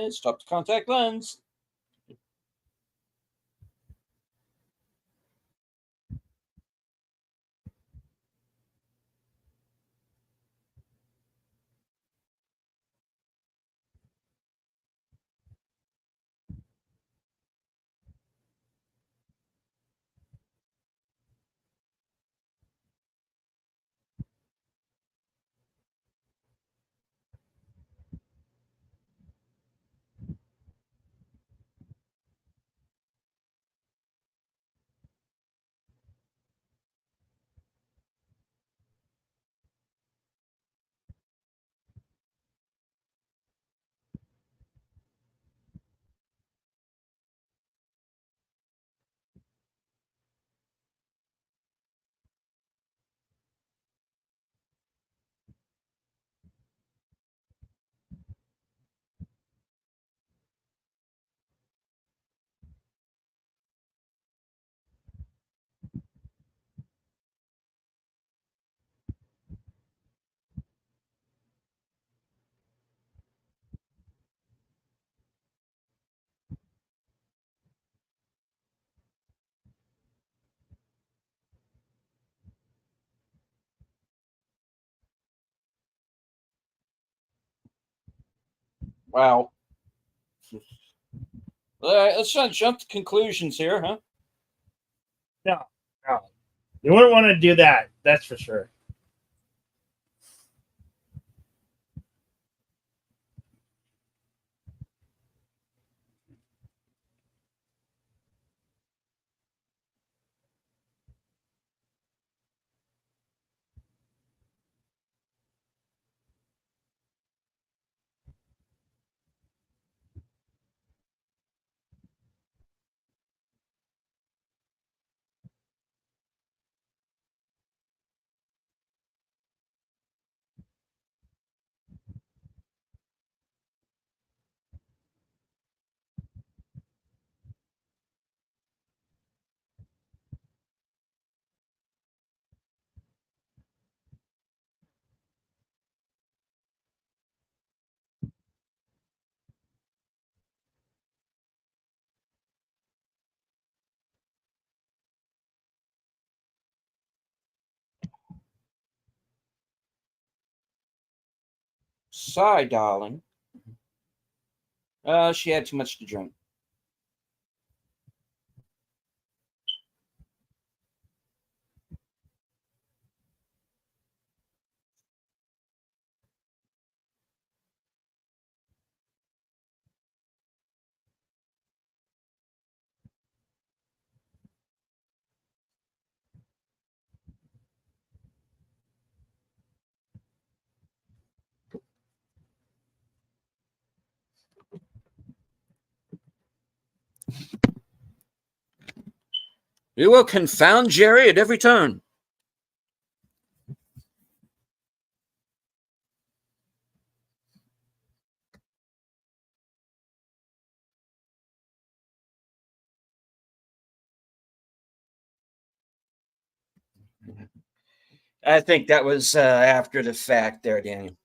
Stop the contact lens. Wow. All right, let's not jump to conclusions here, huh? No, no. You wouldn't want to do that. That's for sure. Sigh, darling. She had too much to drink. You will confound Jerry at every turn. I think that was after the fact there, Daniel.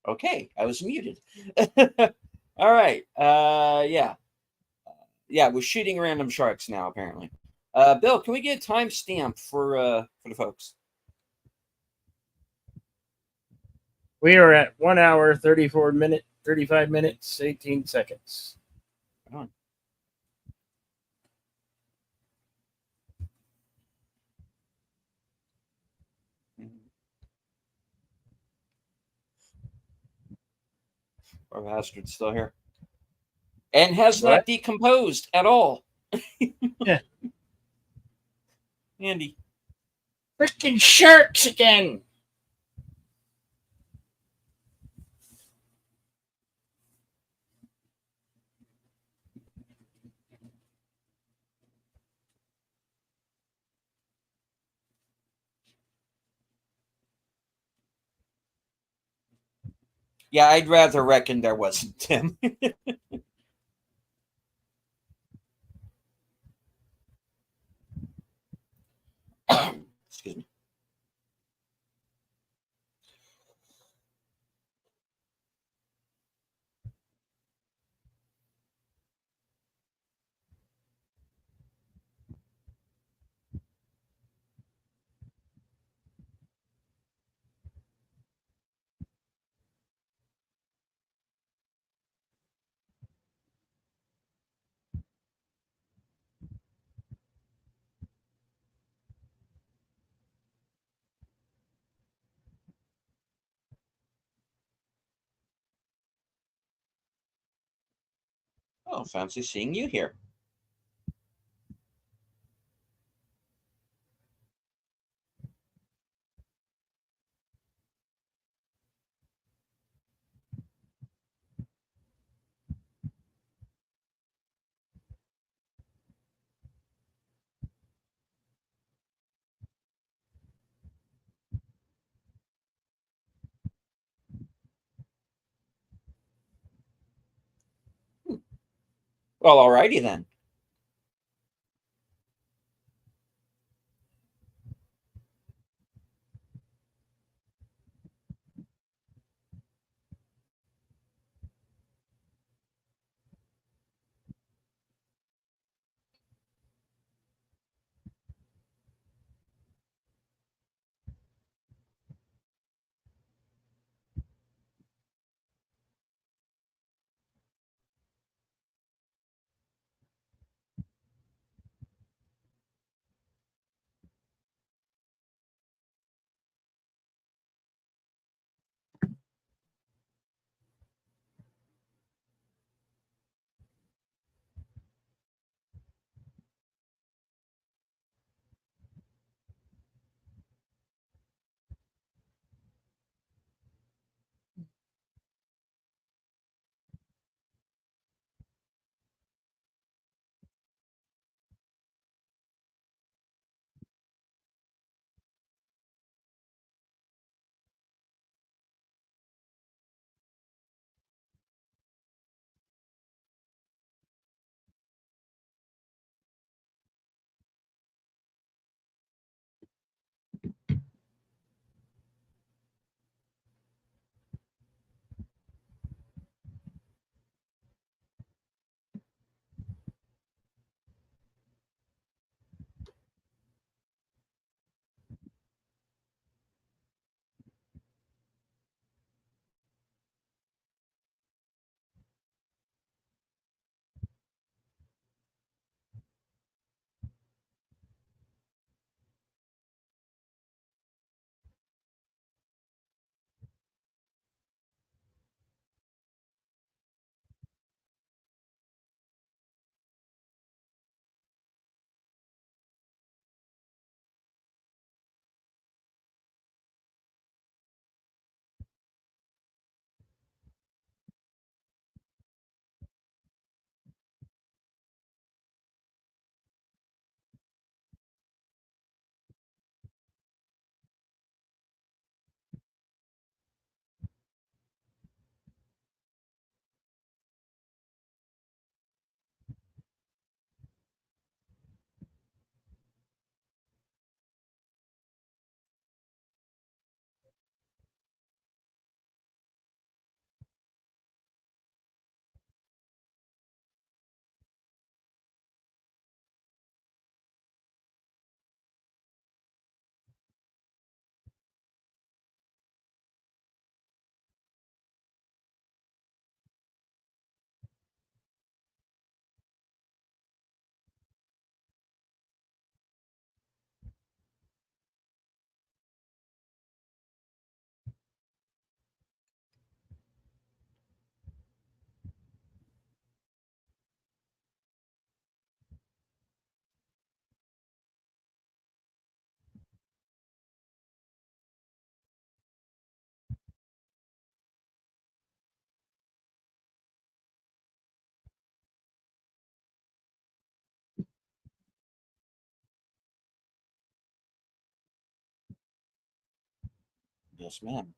Okay, I was muted. All right. Yeah. Yeah, we're shooting random sharks now, apparently. Bill, can we get a timestamp for the folks? We are at 1 hour, 35 minutes, 18 seconds. Right on. Our bastard's still here. And has What? not decomposed at all. Yeah. Andy. Freaking sharks again. Yeah, I'd rather reckon there wasn't, Tim. Excuse me. Oh, fancy seeing you here. Well, alrighty then. Yes, ma'am.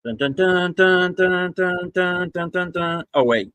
Dun, dun, dun, dun, dun, dun, dun, dun, dun, dun. Oh, wait.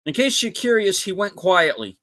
In case you're curious, he went quietly.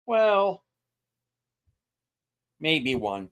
Well, maybe one.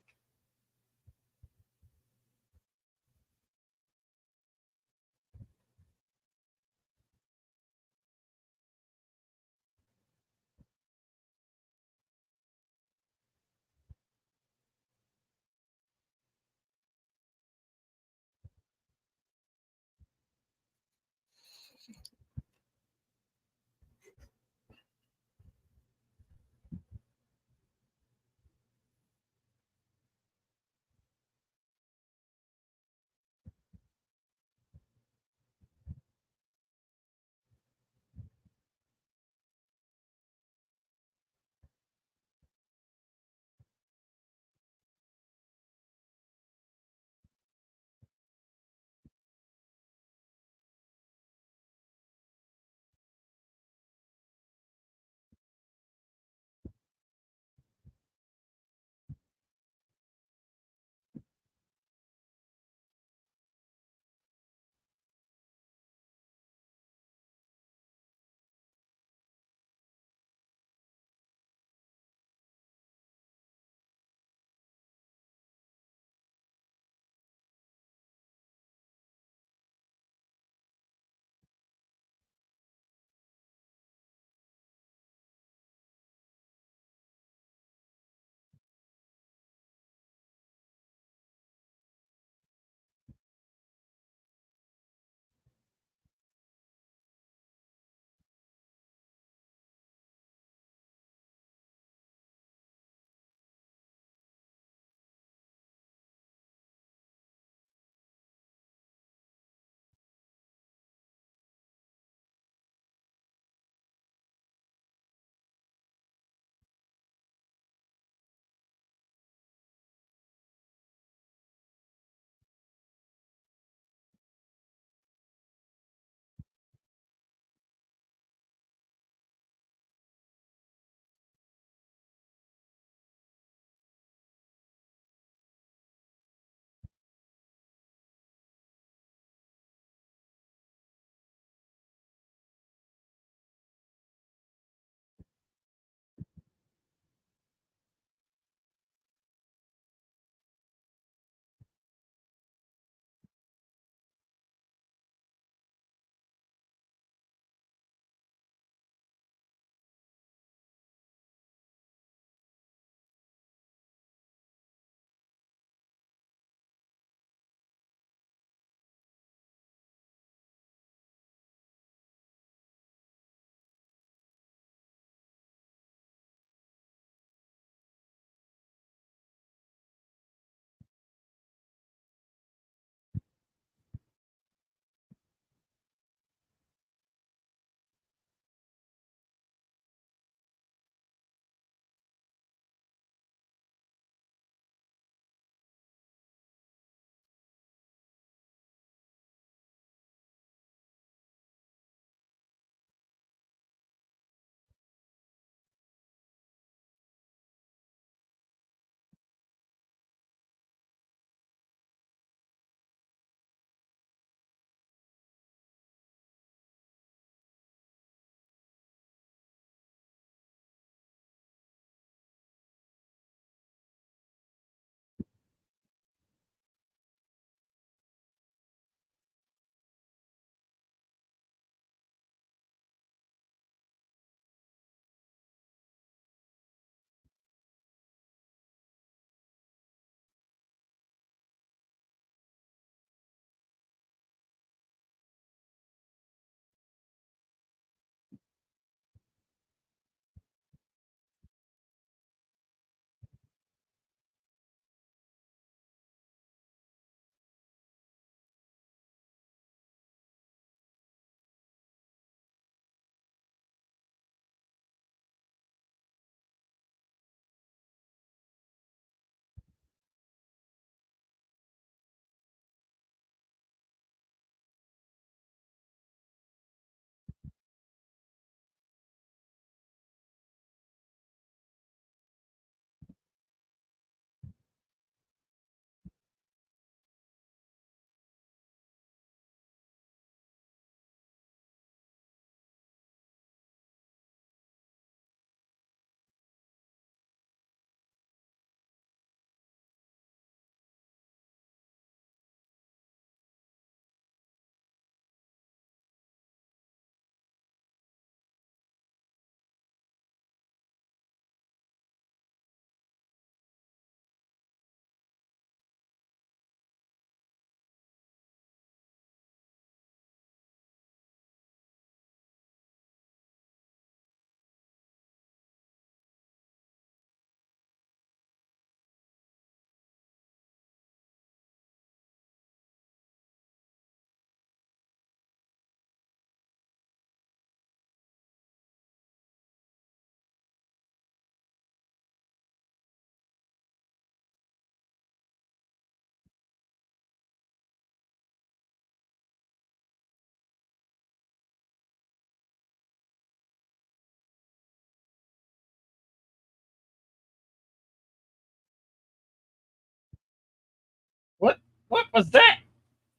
What was that?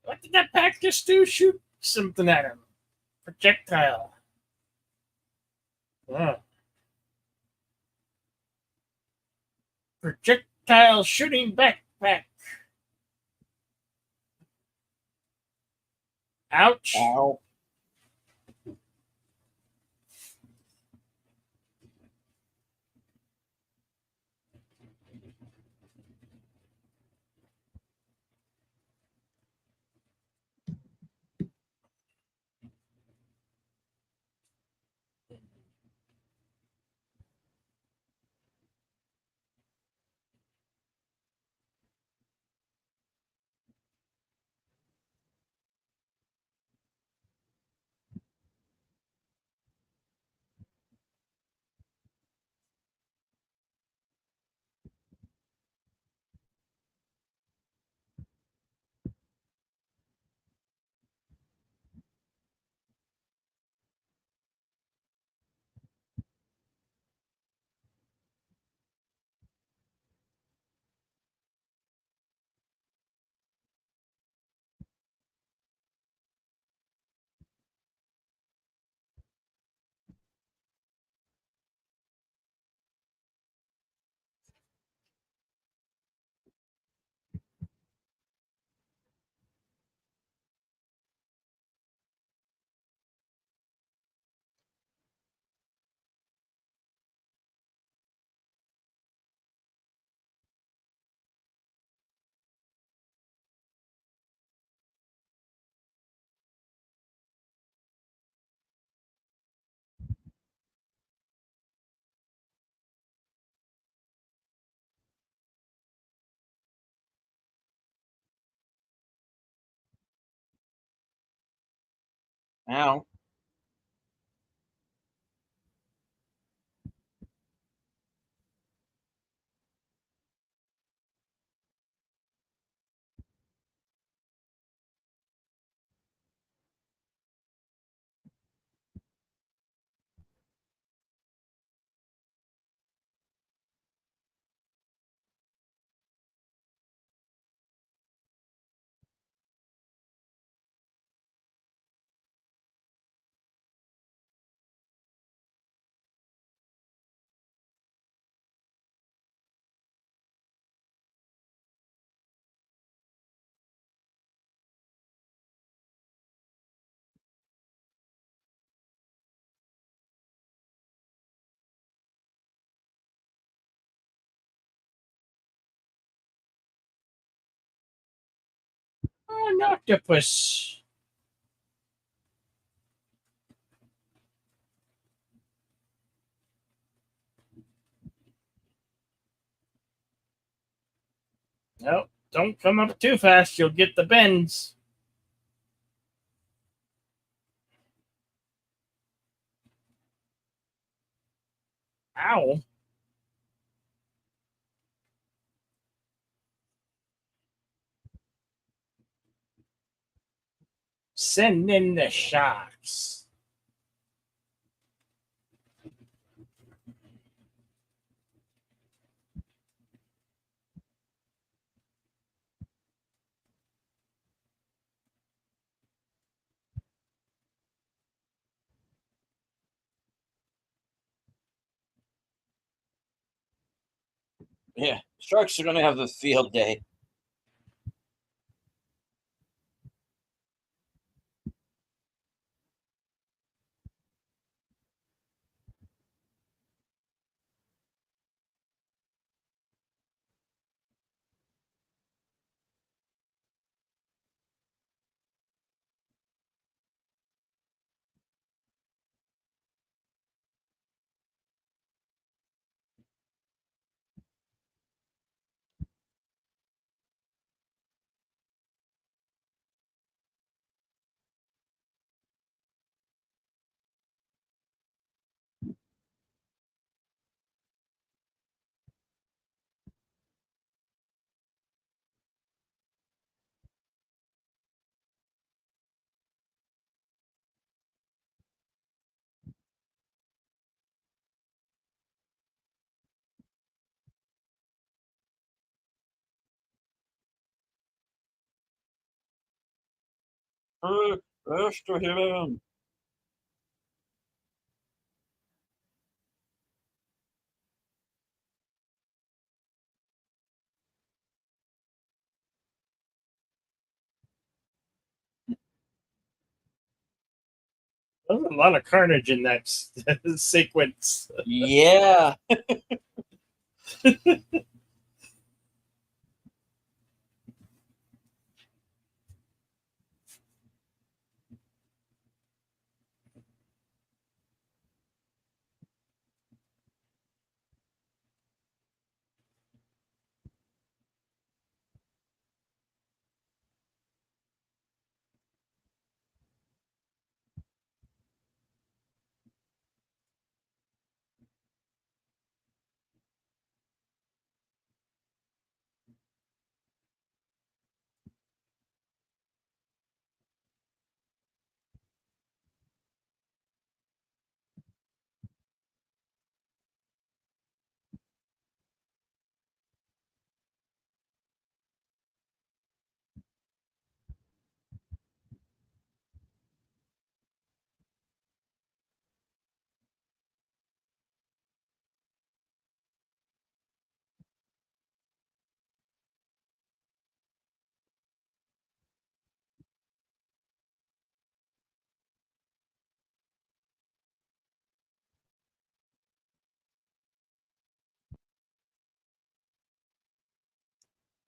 What did that pack just do? Shoot something at him. Projectile. Oh. Projectile shooting backpack. Ouch. Ow. Ow. Oh, an octopus. No, don't come up too fast. You'll get the bends. Ow. Send in the sharks. Yeah, sharks are going to have a field day. After him. There's a lot of carnage in that sequence. Yeah.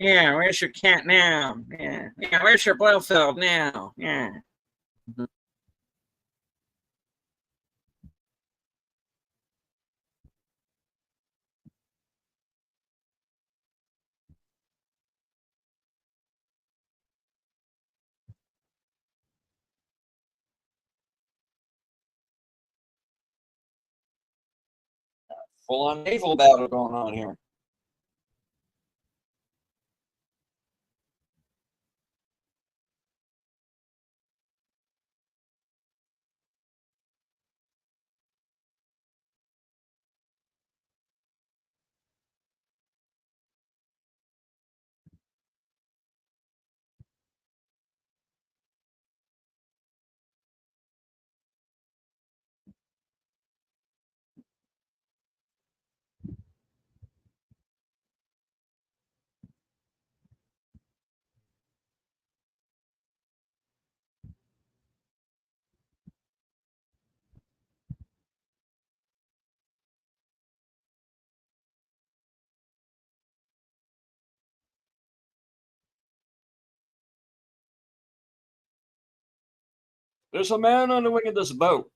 Yeah, where's your cat now? Yeah, yeah, where's your Blofeld now? Yeah. Full on naval battle going on here. There's a man on the wing of this boat.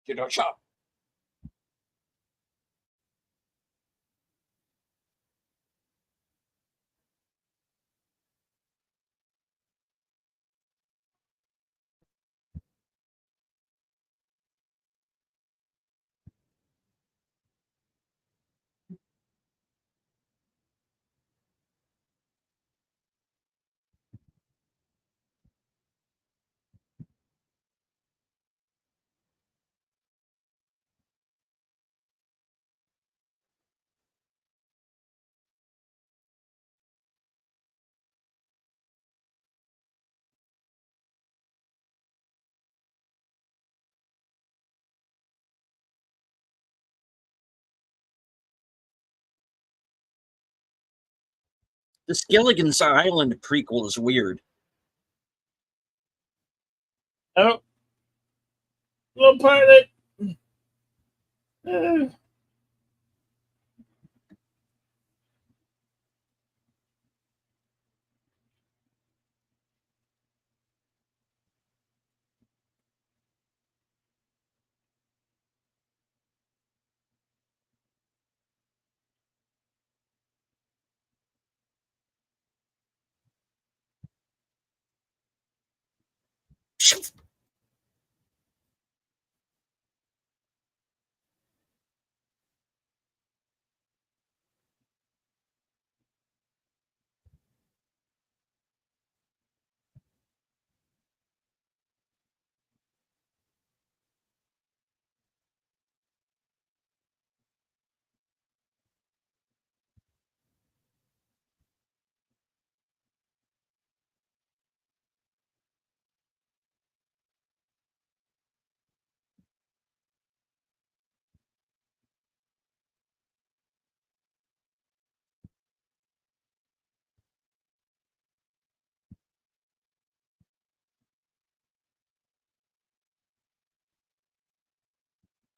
Get a shot. The Skilligan's Island prequel is weird. Oh, little pilot.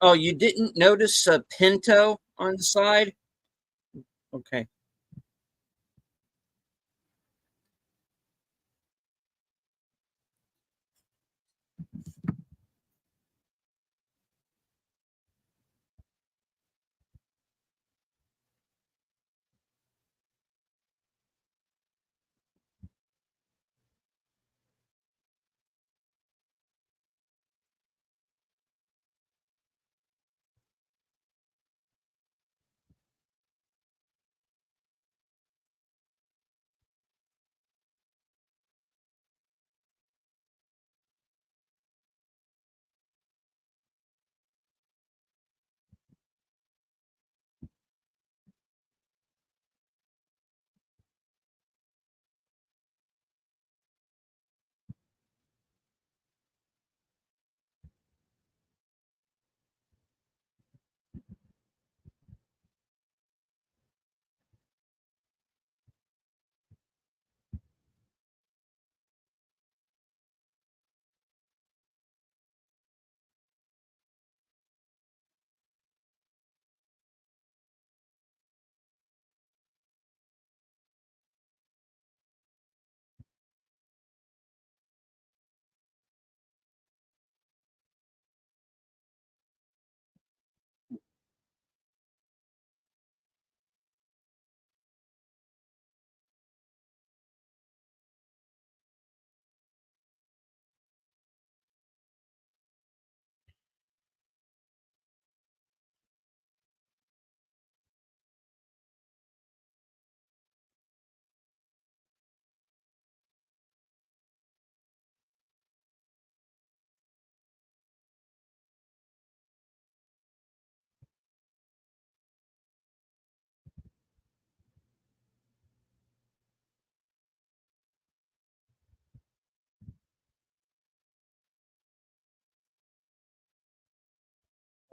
Oh, you didn't notice a Pinto on the side? Okay.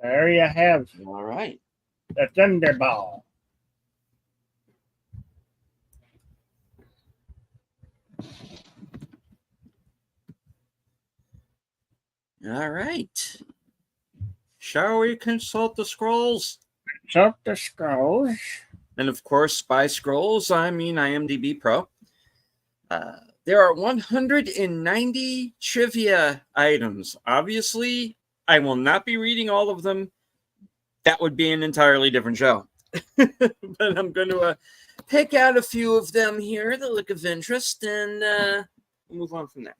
There you have All right. the Thunderball. All right. Shall we consult the scrolls? So the scrolls. And of course, by scrolls, I mean IMDb Pro. There are 190 trivia items. Obviously, I will not be reading all of them. That would be an entirely different show. But I'm going to pick out a few of them here that look of interest and move on from there.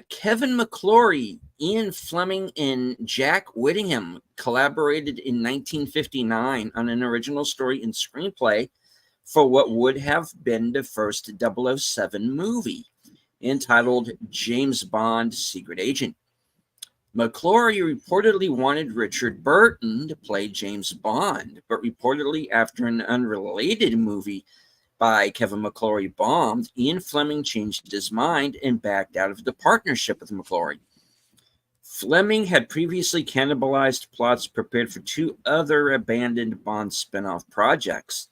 Kevin McClory, Ian Fleming, and Jack Whittingham collaborated in 1959 on an original story and screenplay for what would have been the first 007 movie, entitled James Bond Secret Agent. McClory reportedly wanted Richard Burton to play James Bond, but reportedly after an unrelated movie by Kevin McClory bombed, Ian Fleming changed his mind and backed out of the partnership with McClory. Fleming had previously cannibalized plots prepared for two other abandoned Bond spin-off projects,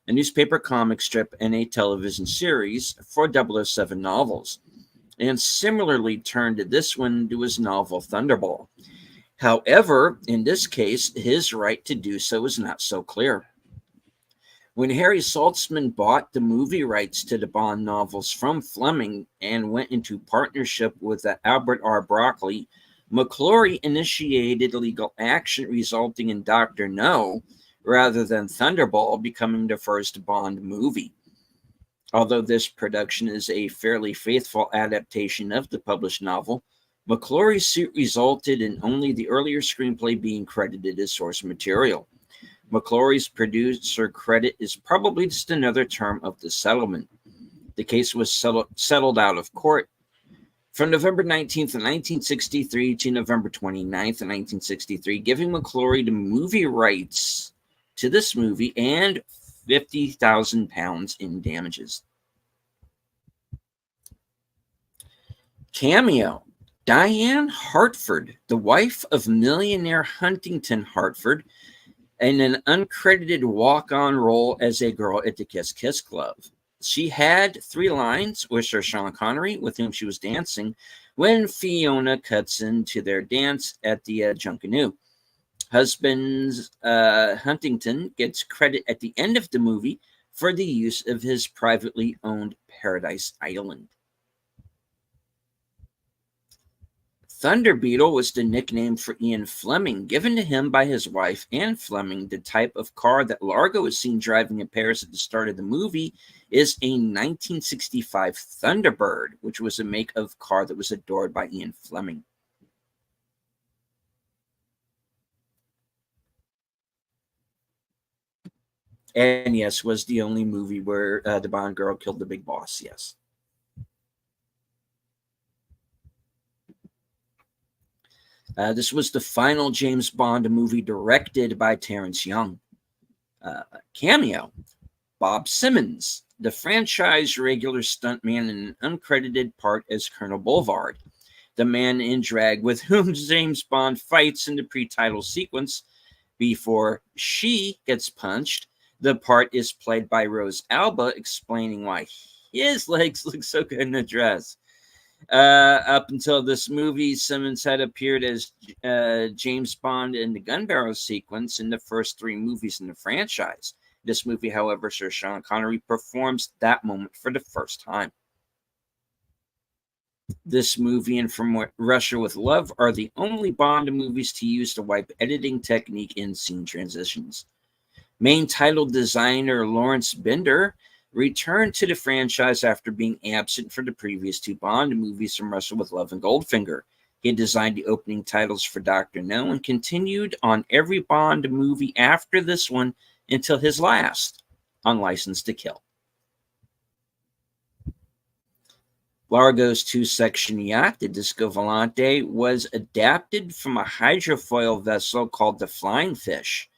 a newspaper comic strip and a television series for 007 novels, and similarly turned this one into his novel Thunderball. However, in this case, his right to do so is not so clear. When Harry Saltzman bought the movie rights to the Bond novels from Fleming and went into partnership with Albert R. Broccoli, McClory initiated legal action resulting in Dr. No, rather than Thunderball becoming the first Bond movie. Although this production is a fairly faithful adaptation of the published novel, McClory's suit resulted in only the earlier screenplay being credited as source material. McClory's producer credit is probably just another term of the settlement. The case was settled out of court from November 19th, 1963 to November 29th, 1963, giving McClory the movie rights to this movie and £50,000 in damages. Cameo. Diane Hartford, the wife of millionaire Huntington Hartford, in an uncredited walk-on role as a girl at the Kiss Kiss Club. She had 3 lines with Sir Sean Connery, with whom she was dancing, when Fiona cuts into their dance at the Junkanoo. Husband Huntington gets credit at the end of the movie for the use of his privately owned Paradise Island. Thunderbeetle was the nickname for Ian Fleming, given to him by his wife, Anne Fleming. The type of car that Largo is seen driving in Paris at the start of the movie is a 1965 Thunderbird, which was a make of car that was adored by Ian Fleming. And yes, was the only movie where the Bond girl killed the big boss, yes. This was the final James Bond movie directed by Terrence Young. Cameo, Bob Simmons, the franchise regular stuntman in an uncredited part as Colonel Boulevard, the man in drag with whom James Bond fights in the pre-title sequence before she gets punched. The part is played by Rose Alba, explaining why his legs look so good in a dress. Up until this movie, Simmons had appeared as James Bond in the gun barrel sequence in the first 3 movies in the franchise. This movie, however, Sir Sean Connery performs that moment for the first time. This movie and From Russia with Love are the only Bond movies to use the wipe editing technique in scene transitions. Main title designer Lawrence Bender returned to the franchise after being absent for the previous 2 Bond movies, From Russia with Love and Goldfinger. He had designed the opening titles for Dr. No and continued on every Bond movie after this one until his last, on License to Kill. Largo's 2-section yacht, the Disco Volante, was adapted from a hydrofoil vessel called the Flying Fish.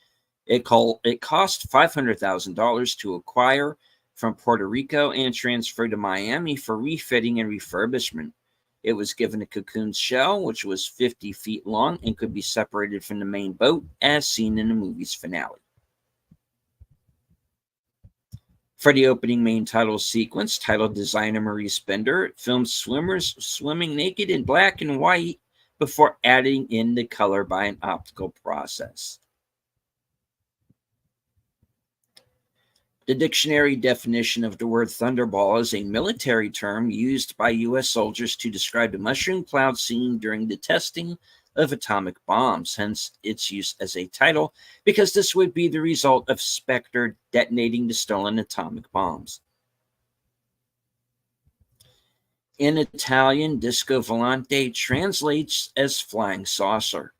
It cost $500,000 to acquire from Puerto Rico and transferred to Miami for refitting and refurbishment. It was given a cocoon shell, which was 50 feet long and could be separated from the main boat, as seen in the movie's finale. For the opening main title sequence, title designer Maurice Bender filmed swimmers swimming naked in black and white before adding in the color by an optical process. The dictionary definition of the word Thunderball is a military term used by U.S. soldiers to describe a mushroom cloud seen during the testing of atomic bombs, hence its use as a title, because this would be the result of Spectre detonating the stolen atomic bombs. In Italian, Disco Volante translates as flying saucer.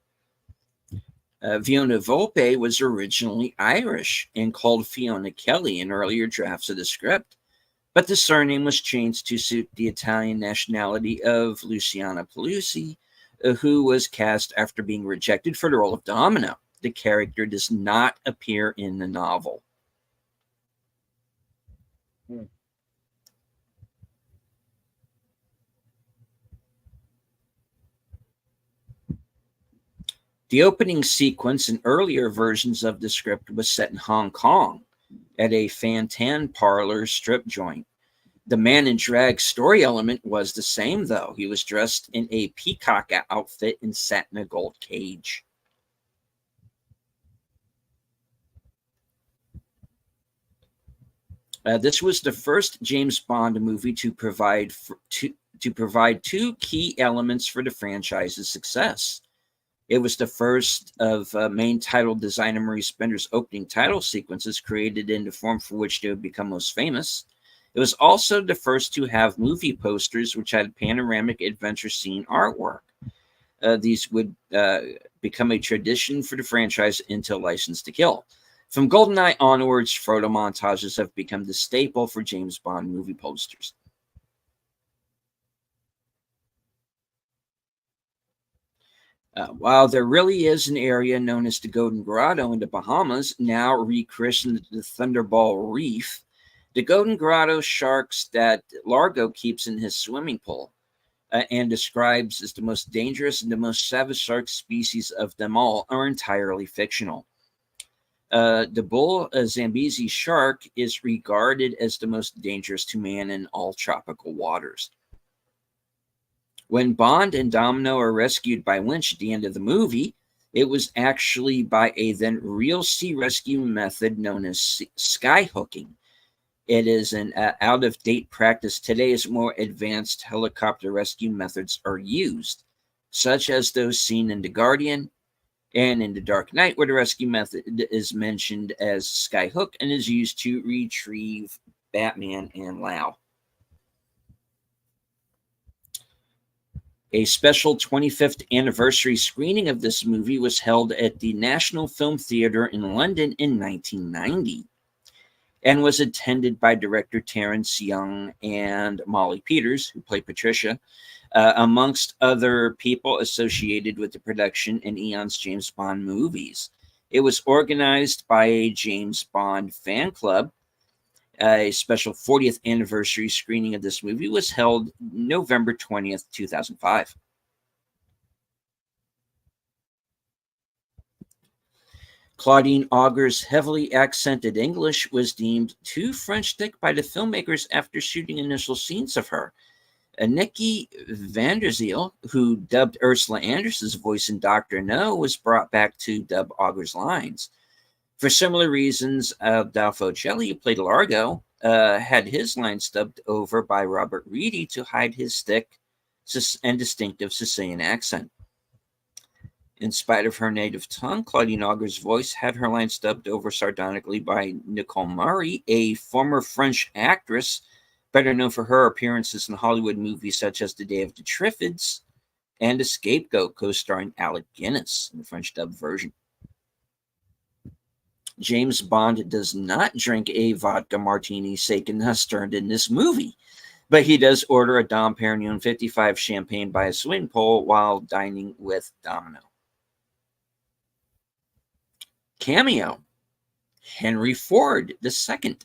Fiona Volpe was originally Irish and called Fiona Kelly in earlier drafts of the script, but the surname was changed to suit the Italian nationality of Luciana Pelusi, who was cast after being rejected for the role of Domino. The character does not appear in the novel. The opening sequence in earlier versions of the script was set in Hong Kong at a Fantan parlor strip joint. The man in drag story element was the same, though. He was dressed in a peacock outfit and sat in a gold cage. This was the first James Bond movie to provide 2 key elements for the franchise's success. It was the first of main title designer Maurice Bender's opening title sequences created in the form for which they would become most famous. It was also the first to have movie posters which had panoramic adventure scene artwork. These would become a tradition for the franchise until License to Kill. From GoldenEye onwards, photo montages have become the staple for James Bond movie posters. While there really is an area known as the Golden Grotto in the Bahamas, now rechristened the Thunderball Reef, the Golden Grotto sharks that Largo keeps in his swimming pool and describes as the most dangerous and the most savage shark species of them all are entirely fictional. The bull Zambezi shark is regarded as the most dangerous to man in all tropical waters. When Bond and Domino are rescued by Lynch at the end of the movie, it was actually by a then real sea rescue method known as skyhooking. It is an out-of-date practice today as more advanced helicopter rescue methods are used, such as those seen in The Guardian and in The Dark Knight, where the rescue method is mentioned as skyhook and is used to retrieve Batman and Lau. A special 25th anniversary screening of this movie was held at the National Film Theatre in London in 1990 and was attended by director Terence Young and Molly Peters, who played Patricia, amongst other people associated with the production in Eon's James Bond movies. It was organized by a James Bond fan club. A special 40th anniversary screening of this movie was held November 20th, 2005. Claudine Augur's heavily accented English was deemed too French-thick by the filmmakers after shooting initial scenes of her. Nikki Vanderzeel, who dubbed Ursula Anderson's voice in Dr. No, was brought back to dub Augur's lines. For similar reasons, Adolfo Celli, who played Largo, had his lines dubbed over by Robert Reedy to hide his thick and distinctive Sicilian accent. In spite of her native tongue, Claudine Augur's voice had her lines dubbed over sardonically by Nicole Murray, a former French actress better known for her appearances in Hollywood movies such as The Day of the Triffids and The Scapegoat, co-starring Alec Guinness in the French dub version. James Bond does not drink a vodka martini shaken and stirred in this movie, but he does order a Dom Perignon 55 champagne by a swing pole while dining with Domino. Cameo: Henry Ford II.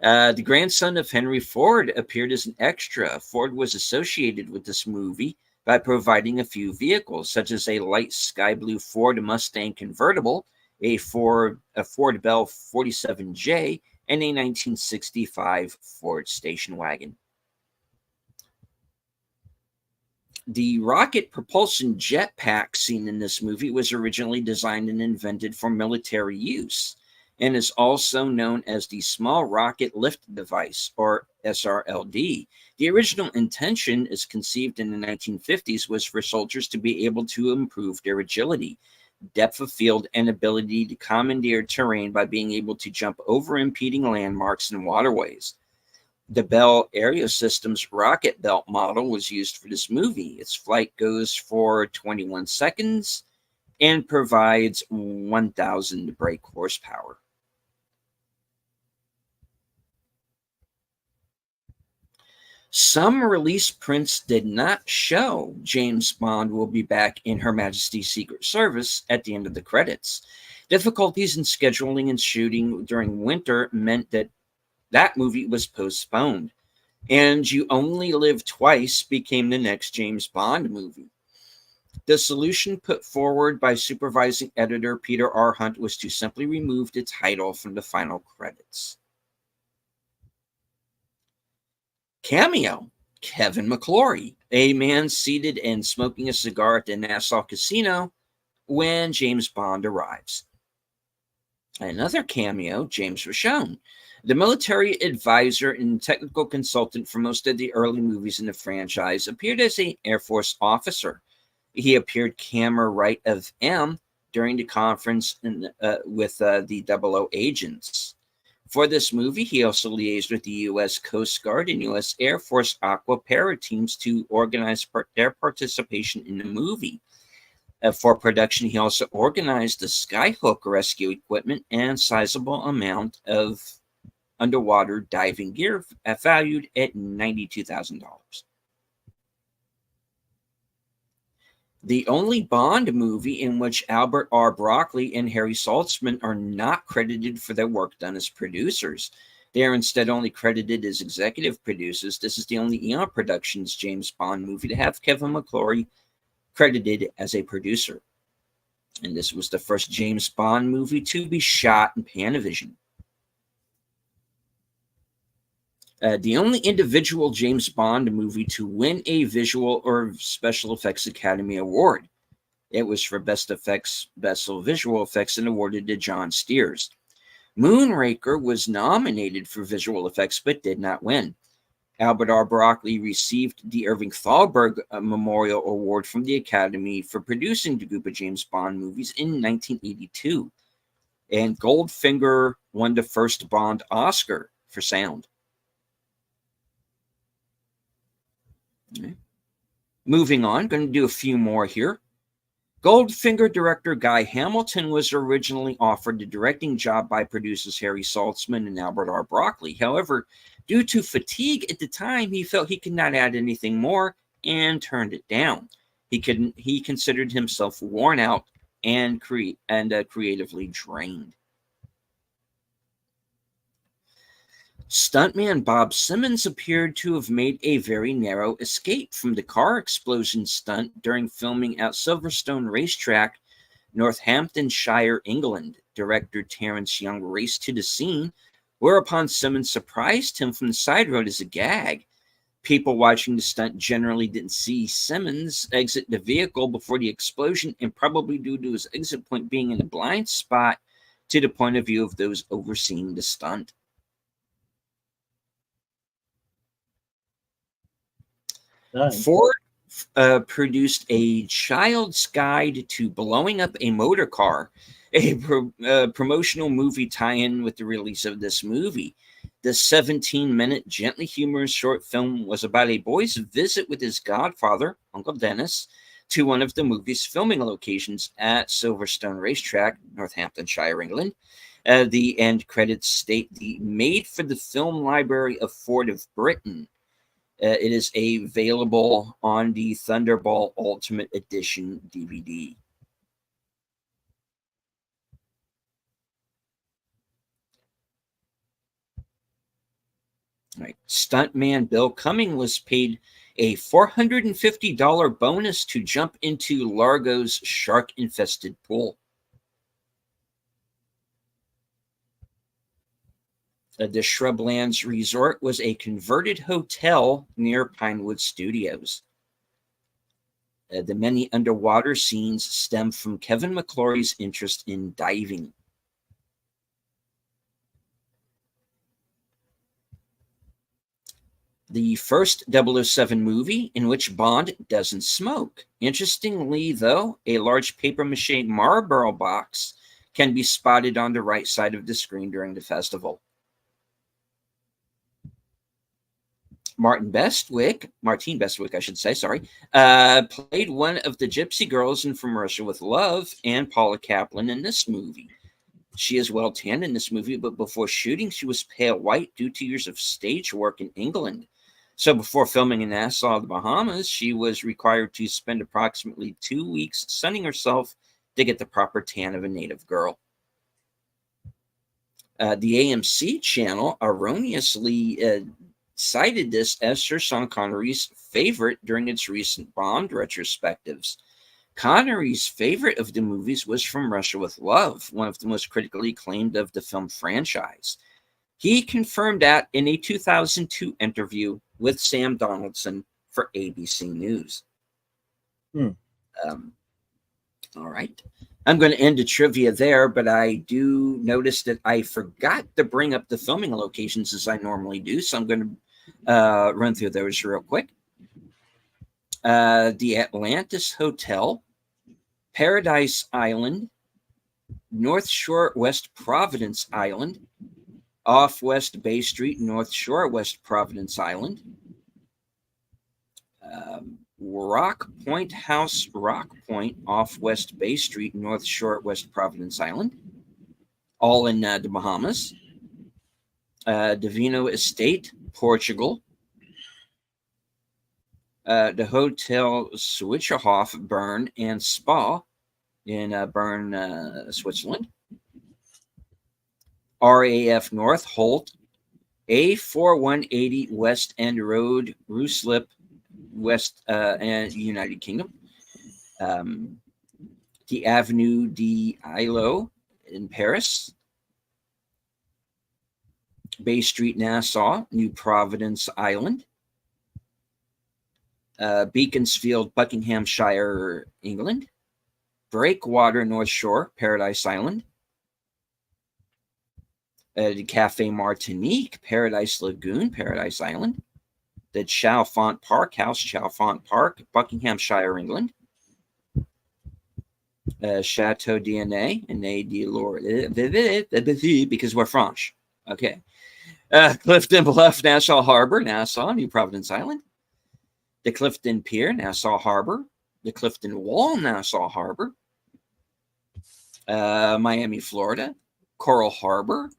The grandson of Henry Ford appeared as an extra. Ford was associated with this movie by providing a few vehicles, such as a light sky blue Ford Mustang convertible, a Ford Bell 47J, and a 1965 Ford station wagon. The rocket propulsion jetpack seen in this movie was originally designed and invented for military use and is also known as the Small Rocket Lift Device, or SRLD. The original intention, as conceived in the 1950s, was for soldiers to be able to improve their agility, depth of field, and ability to commandeer terrain by being able to jump over impeding landmarks and waterways. The Bell Aerosystems rocket belt model was used for this movie. Its flight goes for 21 seconds and provides 1,000 brake horsepower. Some release prints did not show James Bond will be back in Her Majesty's Secret Service at the end of the credits. Difficulties in scheduling and shooting during winter meant that movie was postponed, and You Only Live Twice became the next James Bond movie. The solution put forward by supervising editor Peter R. Hunt was to simply remove the title from the final credits. Cameo: Kevin McClory, a man seated and smoking a cigar at the Nassau Casino when James Bond arrives. Another cameo: James Rochon, the military advisor and technical consultant for most of the early movies in the franchise, appeared as an Air Force officer. He appeared camera right of M during the conference with the 00 agents. For this movie, he also liaised with the U.S. Coast Guard and U.S. Air Force Aqua Para teams to organize their participation in the movie. For production, he also organized the Skyhook rescue equipment and sizable amount of underwater diving gear valued at $92,000. The only Bond movie in which Albert R. Broccoli and Harry Saltzman are not credited for their work done as producers. They are instead only credited as executive producers. This is the only Eon Productions James Bond movie to have Kevin McClory credited as a producer. And this was the first James Bond movie to be shot in Panavision. The only individual James Bond movie to win a Visual or Special Effects Academy Award. It was for Best Visual Effects and awarded to John Steers. Moonraker was nominated for visual effects but did not win. Albert R. Broccoli received the Irving Thalberg Memorial Award from the Academy for producing the group of James Bond movies in 1982. And Goldfinger won the first Bond Oscar for sound. Okay. Moving on, going to do a few more here. Goldfinger director Guy Hamilton was originally offered the directing job by producers Harry Saltzman and Albert R. Broccoli. However, due to fatigue at the time, he felt he could not add anything more and turned it down. He considered himself worn out and creatively drained. Stuntman Bob Simmons appeared to have made a very narrow escape from the car explosion stunt during filming at Silverstone Racetrack, Northamptonshire, England. Director Terence Young raced to the scene, whereupon Simmons surprised him from the side road as a gag. People watching the stunt generally didn't see Simmons exit the vehicle before the explosion, and probably due to his exit point being in a blind spot to the point of view of those overseeing the stunt. Ford produced a child's guide to blowing up a motor car, a promotional movie tie-in with the release of this movie. The 17-minute, gently humorous short film was about a boy's visit with his godfather, Uncle Dennis, to one of the movie's filming locations at Silverstone Racetrack, Northamptonshire, England. The end credits state the Made for the Film Library of Ford of Britain. It is available on the Thunderball Ultimate Edition DVD. All right. Stuntman Bill Cumming was paid a $450 bonus to jump into Largo's shark-infested pool. The Shrublands Resort was a converted hotel near Pinewood Studios. The many underwater scenes stem from Kevin McClory's interest in diving. The first 007 movie in which Bond doesn't smoke. Interestingly, though, a large papier-mâché Marlboro box can be spotted on the right side of the screen during the festival. Martine Bestwick, I should say, played one of the Gypsy Girls in From Russia with Love and Paula Kaplan in this movie. She is well tanned in this movie, but before shooting, she was pale white due to years of stage work in England. So before filming in Nassau, the Bahamas, she was required to spend approximately 2 weeks sunning herself to get the proper tan of a native girl. The AMC channel erroneously cited this as Sir Sean Connery's favorite during its recent Bond retrospectives. Connery's favorite of the movies was From Russia with Love, one of the most critically acclaimed of the film franchise. He confirmed that in a 2002 interview with Sam Donaldson for ABC News. All right. I'm going to end the trivia there, but I do notice that I forgot to bring up the filming locations as I normally do, so I'm going to run through those real quick. The Atlantis Hotel, Paradise Island, North Shore, West Providence Island, off West Bay Street, North Shore, West Providence Island, Rock Point House, Rock Point, off West Bay Street, North Shore, West Providence Island, all in the Bahamas, Divino Estate, Portugal, the Hotel Switcherhof, Bern and Spa in Bern, Switzerland, RAF North Holt, A4180 West End Road, Ruislip, West and United Kingdom. the Avenue d'Ilo in Paris, Bay Street, Nassau, New Providence Island, Beaconsfield, Buckinghamshire, England, Breakwater, North Shore, Paradise Island, the Cafe Martinique, Paradise Lagoon, Paradise Island, the Chalfont Park House, Chalfont Park, Buckinghamshire, England, Chateau DNA, and because we're French. Okay. Clifton Bluff, Nassau Harbor, Nassau, New Providence Island, the Clifton Pier, Nassau Harbor, the Clifton Wall, Nassau Harbor, Miami, Florida, Coral Harbor,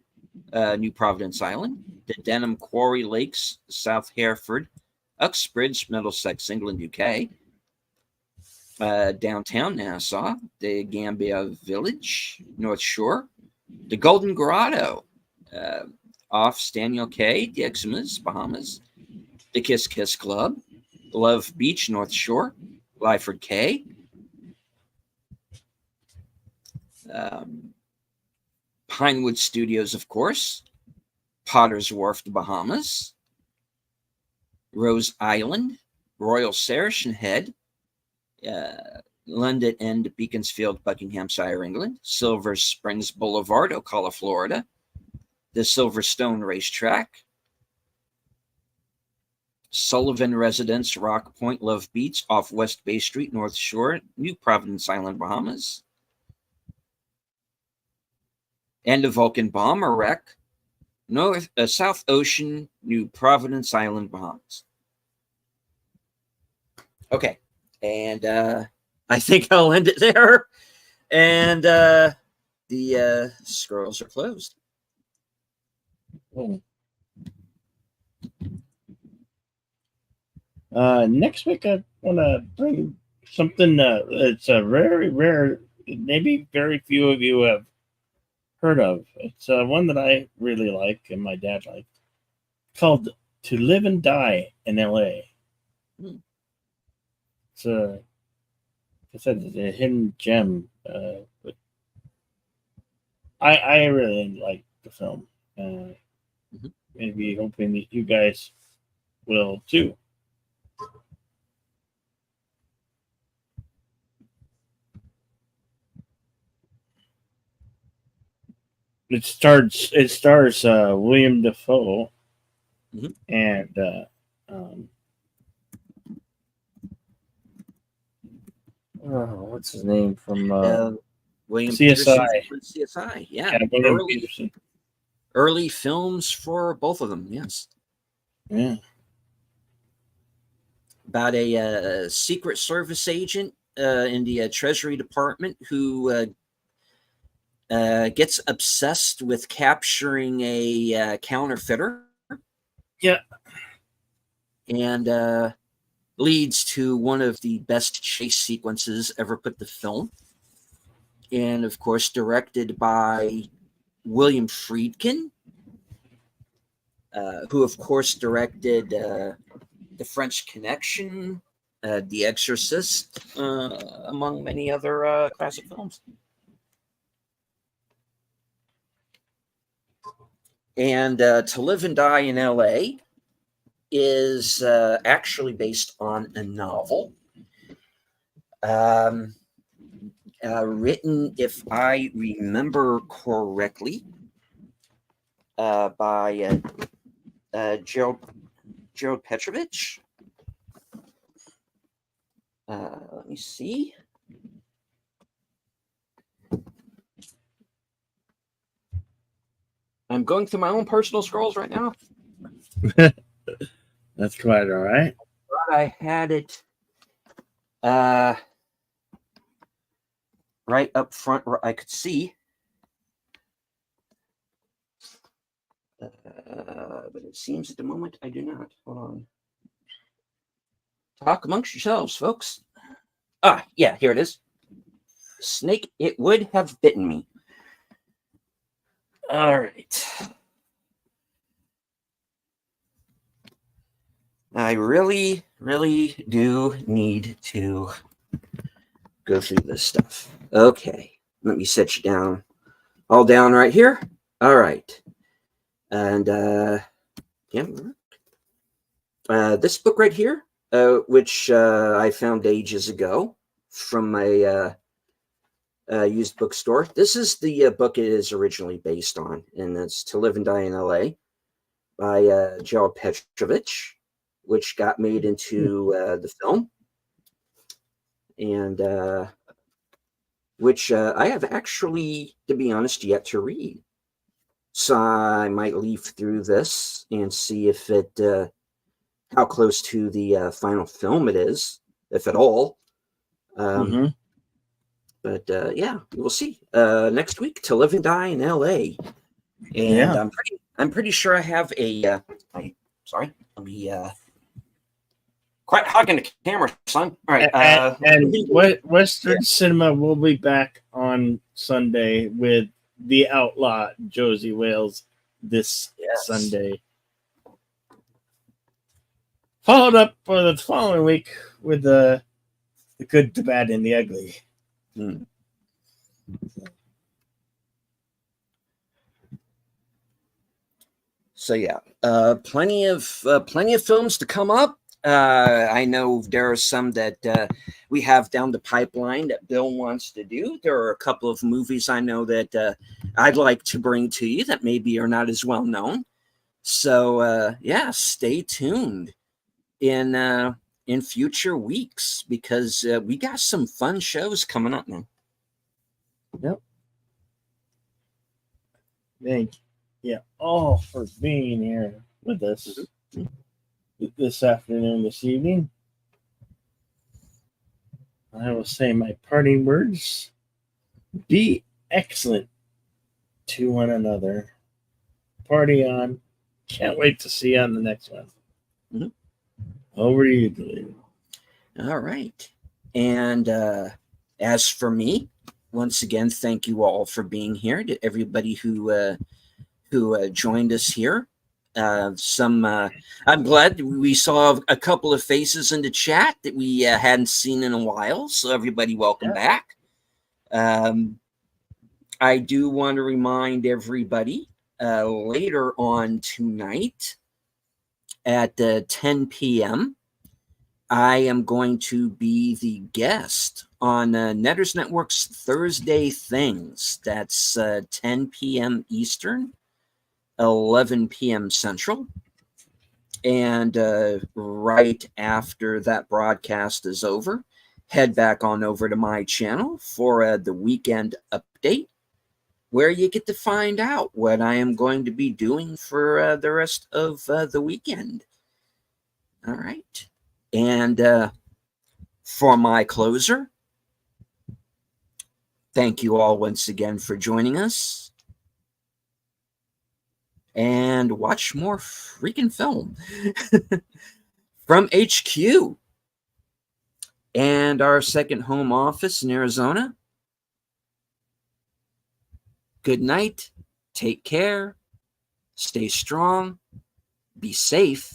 New Providence Island, the Denham Quarry Lakes, South Hereford, Uxbridge, Middlesex, England, UK, downtown Nassau, the Gambia Village, North Shore, the Golden Grotto, off Staniel Cay, the Exmouth, Bahamas, the Kiss Kiss Club, Love Beach, North Shore, Lyford Cay, Pinewood Studios, of course, Potter's Wharf, the Bahamas, Rose Island, Royal Saracen Head, London End, Beaconsfield, Buckinghamshire, England, Silver Springs Boulevard, Ocala, Florida, the Silverstone Racetrack, Sullivan Residence, Rock Point, Love Beach, off West Bay Street, North Shore, New Providence Island, Bahamas, and the Vulcan Bomber Wreck, South Ocean, New Providence Island, Bahamas. Okay, and I think I'll end it there. And the scrolls are closed. Next week, I want to bring something. It's a very rare, maybe very few of you have heard of. It's one that I really like and my dad liked, called To Live and Die in L.A. It's like I said, it's a hidden gem. But I really like the film. Maybe hoping that you guys will too. It stars William Dafoe and what's his name from William CSI? CSI, yeah. William Peterson. Early films for both of them, yes. Yeah. About a Secret Service agent in the Treasury Department who gets obsessed with capturing a counterfeiter. Yeah. And leads to one of the best chase sequences ever put to film. And, of course, directed by William Friedkin, who, of course, directed The French Connection, The Exorcist, among many other classic films. And To Live and Die in L.A. is actually based on a novel written, if I remember correctly, by Gerald Petrovich. Let me see. I'm going through my own personal scrolls right now. That's quite all right. But I had it right up front where I could see. But it seems at the moment I do not. Hold on. Talk amongst yourselves, folks. Ah, yeah, here it is. Snake, it would have bitten me. All right. I really, really do need to go through this stuff. Okay, let me set you down. All down right here. All right. And this book right here, which I found ages ago from a used bookstore. This is the book it is originally based on, and it's To Live and Die in L.A. by Joel Petrovich, which got made into the film, and which I have actually, to be honest, yet to read. So I might leaf through this and see if it, how close to the final film it is, if at all. But yeah, we'll see. Next week, To Live and Die in L.A. And I'm pretty sure I have a. Sorry, let me. Quite hogging the camera, son. All right. And Western Cinema will be back on Sunday with The Outlaw, Josie Wales, this Sunday. Followed up for the following week with the Good, the Bad, and the Ugly. So yeah, plenty of films to come up. I know there are some that we have down the pipeline that Bill wants to do. There are a couple of movies I know that I'd like to bring to you that maybe are not as well known. So yeah, stay tuned in future weeks because we got some fun shows coming up now. Yep. Thank you all for being here with us this afternoon, this evening. I will say my parting words. Be excellent to one another. Party on. Can't wait to see you on the next one. Over to you, Dave. All right. And as for me, once again, thank you all for being here. To everybody who joined us here. I'm glad we saw a couple of faces in the chat that we hadn't seen in a while. So everybody, welcome back. I do want to remind everybody later on tonight at 10 p.m. I am going to be the guest on Netters Network's Thursday Things. That's 10 p.m. Eastern, 11 p.m. Central. And right after that broadcast is over, head back on over to my channel for the weekend update, where you get to find out what I am going to be doing for the rest of the weekend. All right. And for my closer, thank you all once again for joining us. And watch more freaking film from HQ and our second home office in Arizona. Good night. Take care. Stay strong. Be safe.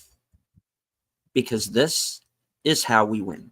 Because this is how we win.